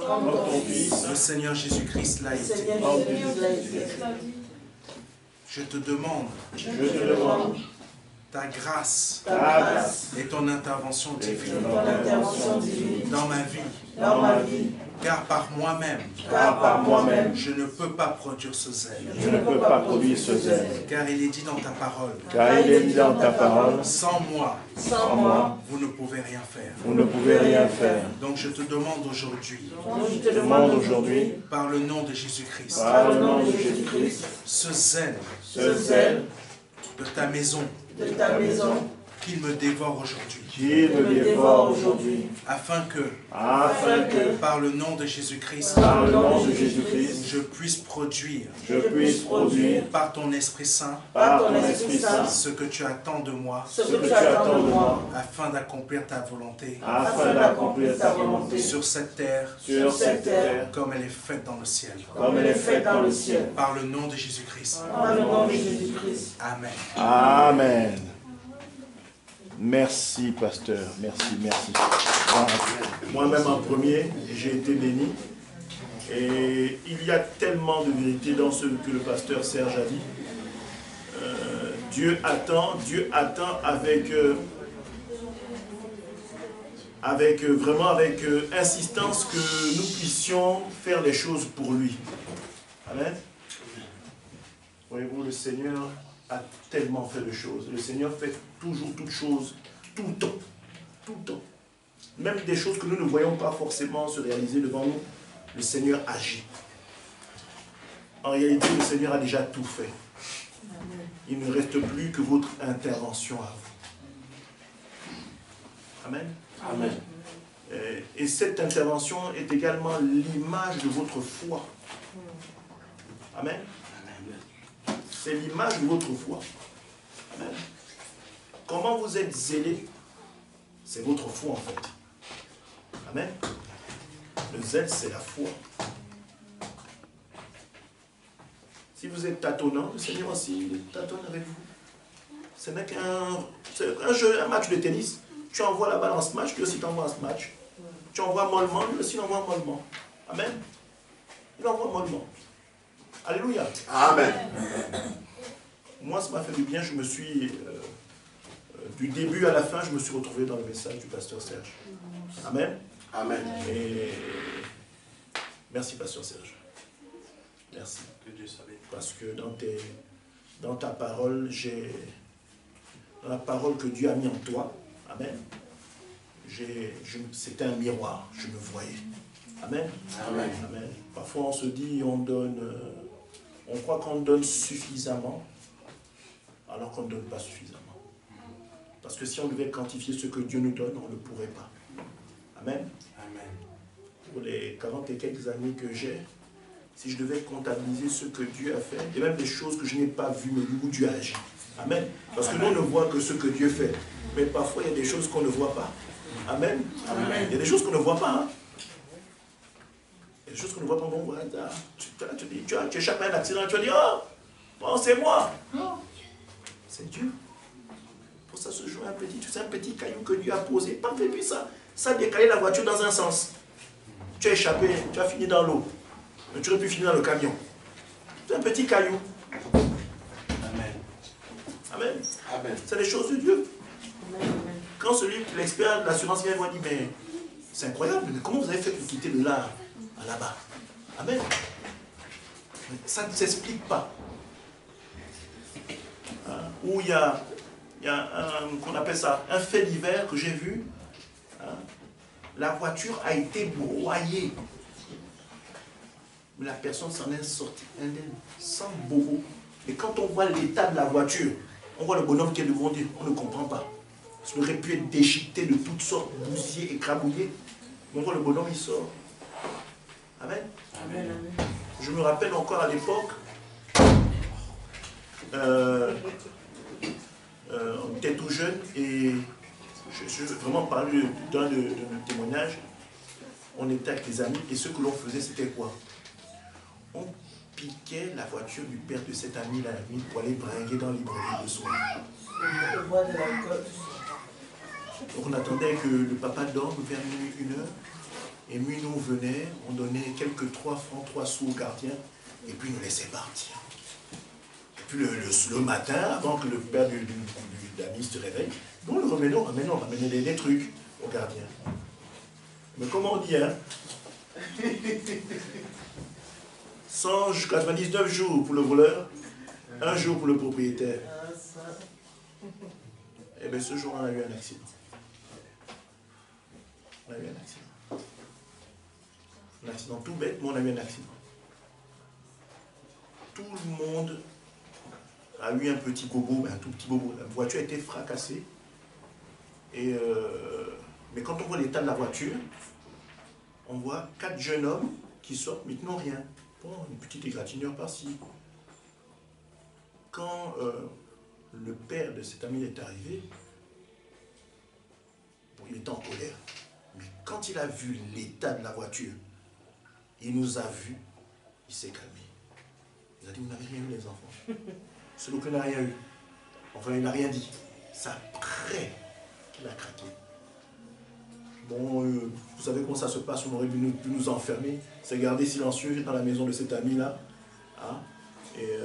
le Seigneur Jésus-Christ l'a été. Je te demande ta grâce et ton intervention divine dans ma vie. Car par moi-même, je ne peux pas produire ce zèle. Car il est dit dans ta parole. Sans moi, vous ne pouvez rien faire. Donc je te demande aujourd'hui, par le nom de Jésus-Christ, ce zèle de ta maison, qu'il me dévore aujourd'hui. Afin que, par le nom de Jésus-Christ, je puisse produire, par ton Esprit Saint, ce que tu attends de moi, afin d'accomplir ta volonté, sur cette terre, comme elle est faite dans le ciel. Par le nom de Jésus-Christ. Amen. Amen. Merci, pasteur. Merci. Moi-même en premier, j'ai été béni. Et il y a tellement de vérité dans ce que le pasteur Serge a dit. Dieu attend avec insistance que nous puissions faire les choses pour lui. Amen. Voyez-vous, le Seigneur a tellement fait de choses. Le Seigneur fait toujours toutes choses, tout le temps. Tout le temps. Même des choses que nous ne voyons pas forcément se réaliser devant nous, le Seigneur agit. En réalité, le Seigneur a déjà tout fait. Il ne reste plus que votre intervention à vous. Amen. Amen. Et cette intervention est également l'image de votre foi. Amen. C'est l'image de votre foi. Amen. Comment vous êtes zélé, c'est votre foi en fait. Amen. Le zèle, c'est la foi. Si vous êtes tâtonnant, le Seigneur aussi il tâtonne avec vous. Ce n'est qu'un jeu, un match de tennis. Tu envoies la balle en ce match, lui aussi t'envoie en ce match. Tu envoies mollement, lui aussi il envoie mollement. Amen. Il envoie mollement. Alléluia. Amen. Moi, ça m'a fait du bien. Je me suis, du début à la fin, je me suis retrouvé dans le message du pasteur Serge. Amen. Amen. Et merci, pasteur Serge. Merci. Que Dieu savait. Parce que dans ta parole, dans la parole que Dieu a mis en toi, amen, c'était un miroir, je me voyais. Amen. Amen. Amen. Parfois on se dit, on croit qu'on donne suffisamment, alors qu'on ne donne pas suffisamment. Parce que si on devait quantifier ce que Dieu nous donne, on ne pourrait pas. Amen. Amen. Pour les 40 et quelques années que j'ai, si je devais comptabiliser ce que Dieu a fait, et même des choses que je n'ai pas vues, mais où Dieu a agi. Amen. Parce que nous, on ne voit que ce que Dieu fait. Mais parfois, il y a des choses qu'on ne voit pas. Amen. Amen. Il y a des choses qu'on ne voit pas. Hein. Il y a des choses qu'on ne voit pas. Bon, voilà, tu échappes à un accident, tu vas dire, oh, bon, c'est moi. Non. C'est Dieu. Pour ça se joue un petit caillou que Dieu a posé. Pas fait, puis ça a décalé la voiture dans un sens. Tu as échappé, tu as fini dans l'eau. Mais tu aurais pu finir dans le camion. C'est un petit caillou. Amen. Amen. Amen. C'est les choses de Dieu. Quand l'expert de l'assurance vient, il va dire, mais c'est incroyable, mais comment vous avez fait pour quitter de là à là-bas? Amen. Ça ne s'explique pas. Où il y a qu'on appelle ça, un fait divers que j'ai vu. La voiture a été broyée. Mais la personne s'en est sortie indemne, sans bobo. Et quand on voit l'état de la voiture, on voit le bonhomme qui est devant Dieu, on ne comprend pas. Ça aurait pu être déchiqueté de toutes sortes, bousillé, écrabouillé. Mais on voit le bonhomme, il sort. Amen. Amen. Je me rappelle encore à l'époque, on était tout jeune et je veux vraiment parler d'un de nos témoignages. On était avec des amis et ce que l'on faisait, c'était quoi? On piquait la voiture du père de cet ami la nuit pour aller bringuer dans l'hydrolier de soir. Donc on attendait que le papa dorme vers minuit, 1h. Et nous venait, on donnait quelques 3 francs, 3 sous au gardien, et puis il nous laissait partir. Et puis le matin, avant que le père de l'ami se réveille, on le ramenait des trucs au gardien. Mais comment on dit, hein? 199 jours pour le voleur, 1 jour pour le propriétaire. Et bien ce jour-là, on a eu un accident. On a eu un accident. Un accident tout bête, mais on a eu un accident. Tout le monde a eu un petit bobo, un tout petit bobo. La voiture a été fracassée. Et mais quand on voit l'état de la voiture, on voit 4 jeunes hommes qui sortent, mais qui n'ont rien. Bon, une petite égratignure par-ci. Quand le père de cet ami est arrivé, bon, il était en colère. Mais quand il a vu l'état de la voiture, il nous a vus, il s'est calmé. Il a dit, vous n'avez rien eu les enfants. Celui qui n'a rien eu. Enfin, il n'a rien dit. C'est après qu'il a craqué. Bon, vous savez comment ça se passe, on aurait pu nous enfermer, c'est garder silencieux dans la maison de cet ami-là. Hein? Et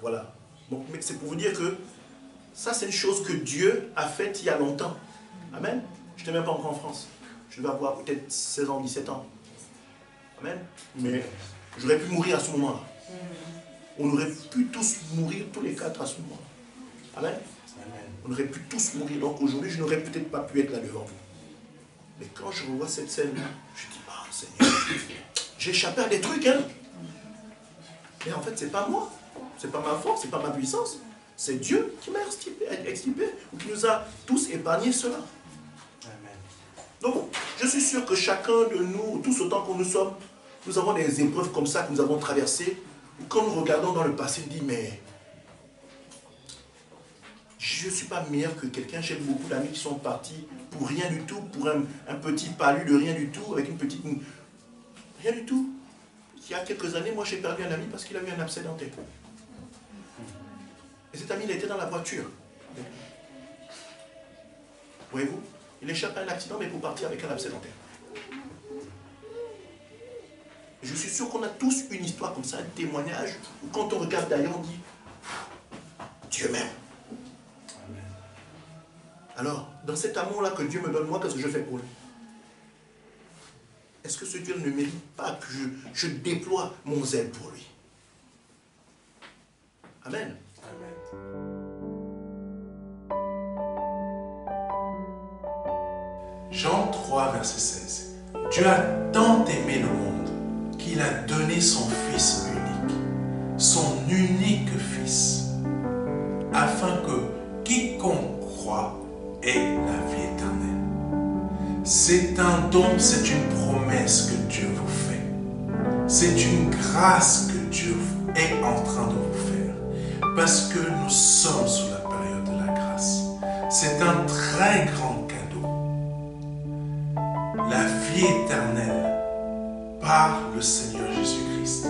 voilà. Donc, mais c'est pour vous dire que ça, c'est une chose que Dieu a faite il y a longtemps. Amen. Je n'étais même pas encore en France. Je devais avoir peut-être 16 ans, 17 ans. Amen. Mais j'aurais pu mourir à ce moment-là. On aurait pu tous mourir, tous les 4 à ce moment-là. Amen. On aurait pu tous mourir. Donc aujourd'hui, je n'aurais peut-être pas pu être là devant vous. Mais quand je revois cette scène-là, je dis, ah Seigneur, j'ai échappé à des trucs, hein. Mais en fait, c'est pas moi. C'est pas ma force, c'est pas ma puissance. C'est Dieu qui m'a extirpé, ou qui nous a tous épargné cela. Amen. Donc, je suis sûr que chacun de nous, tous autant que nous sommes, nous avons des épreuves comme ça que nous avons traversées. Quand nous regardons dans le passé, on dit, mais Je ne suis pas meilleur que quelqu'un. J'ai beaucoup d'amis qui sont partis pour rien du tout, pour un petit palu de rien du tout, avec une petite... Rien du tout. Il y a quelques années, moi j'ai perdu un ami parce qu'il a eu un abcès dentaire. Et cet ami, il était dans la voiture. Voyez-vous, il échappe à un accident, mais pour partir avec un abcès dentaire. Je suis sûr qu'on a tous une histoire comme ça, un témoignage, où quand on regarde d'ailleurs, on dit Dieu m'aime. Alors, dans cet amour-là que Dieu me donne, moi, qu'est-ce que je fais pour lui? Est-ce que ce Dieu ne mérite pas que je déploie mon zèle pour lui? Amen. Jean 3, verset 16. Dieu a tant aimé le monde qu'il a donné son Fils unique, son unique Fils, afin que quiconque croit ait la vie éternelle. C'est un don, c'est une promesse que Dieu vous fait. C'est une grâce que Dieu est en train de vous faire. Parce que nous sommes sous la période de la grâce. C'est un très grand cadeau. La vie éternelle par le Seigneur Jésus-Christ.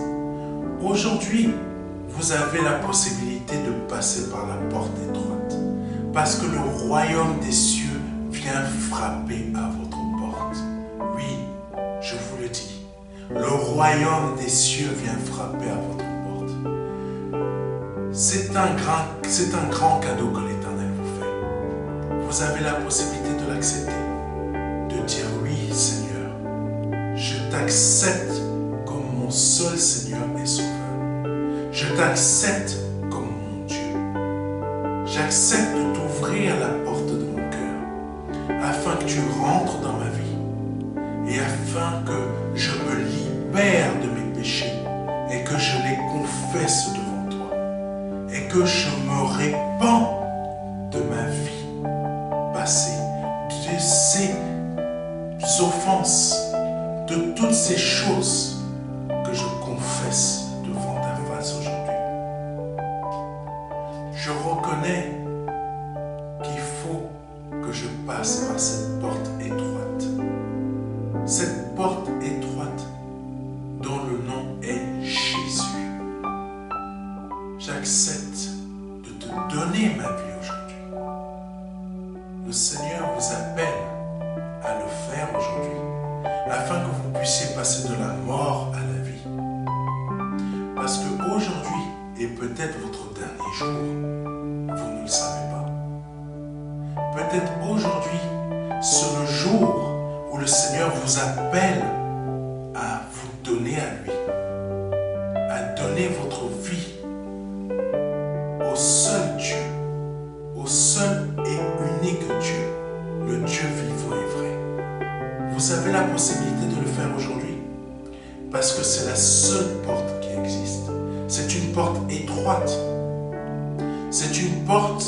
Aujourd'hui, vous avez la possibilité de passer par la porte étroite. Parce que le royaume des cieux vient frapper à votre porte. Oui, je vous le dis. Le royaume des cieux vient frapper à votre porte. C'est un grand cadeau que l'Éternel vous fait. Vous avez la possibilité de l'accepter. De dire oui, Seigneur. Je t'accepte comme mon seul Seigneur et Sauveur. Je t'accepte comme mon Dieu. J'accepte de t'ouvrir la porte de mon cœur afin que tu rentres dans ma vie et afin que je me libère de mes péchés et que je les confesse devant toi et que je me répands de ma vie passée, de ces offenses, de toutes ces choses que je confesse devant ta face aujourd'hui. Je reconnais qu'il faut que je passe par cette porte étroite. Cette porte étroite dont le nom est Jésus. J'accepte de te donner ma vie aujourd'hui. Le Seigneur vous appelle à le faire aujourd'hui afin que vous puissiez passer de la mort à la vie. Parce qu'aujourd'hui est peut-être votre dernier jour. Vous ne le savez pas. Peut-être aujourd'hui, c'est le jour où le Seigneur vous appelle à vous donner à lui, à donner votre vie au seul Dieu, au seul et unique Dieu, le Dieu vivant et vrai. Vous avez la possibilité de le faire aujourd'hui parce que c'est la seule porte qui existe. C'est une porte étroite. C'est une porte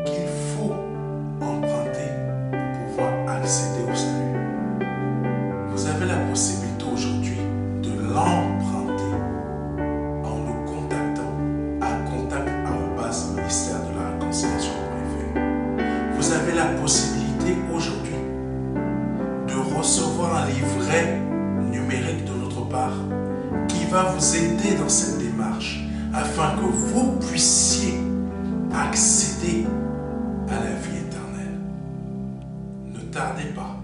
qu'il faut emprunter pour pouvoir accéder au salut. Vous avez la possibilité aujourd'hui de l'emprunter en nous contactant à contact@ministère de la réconciliation.fr. Vous avez la possibilité aujourd'hui de recevoir un livret numérique de notre part qui va vous aider dans cette démarche afin que vous puissiez accéder à la vie éternelle. Ne tardez pas.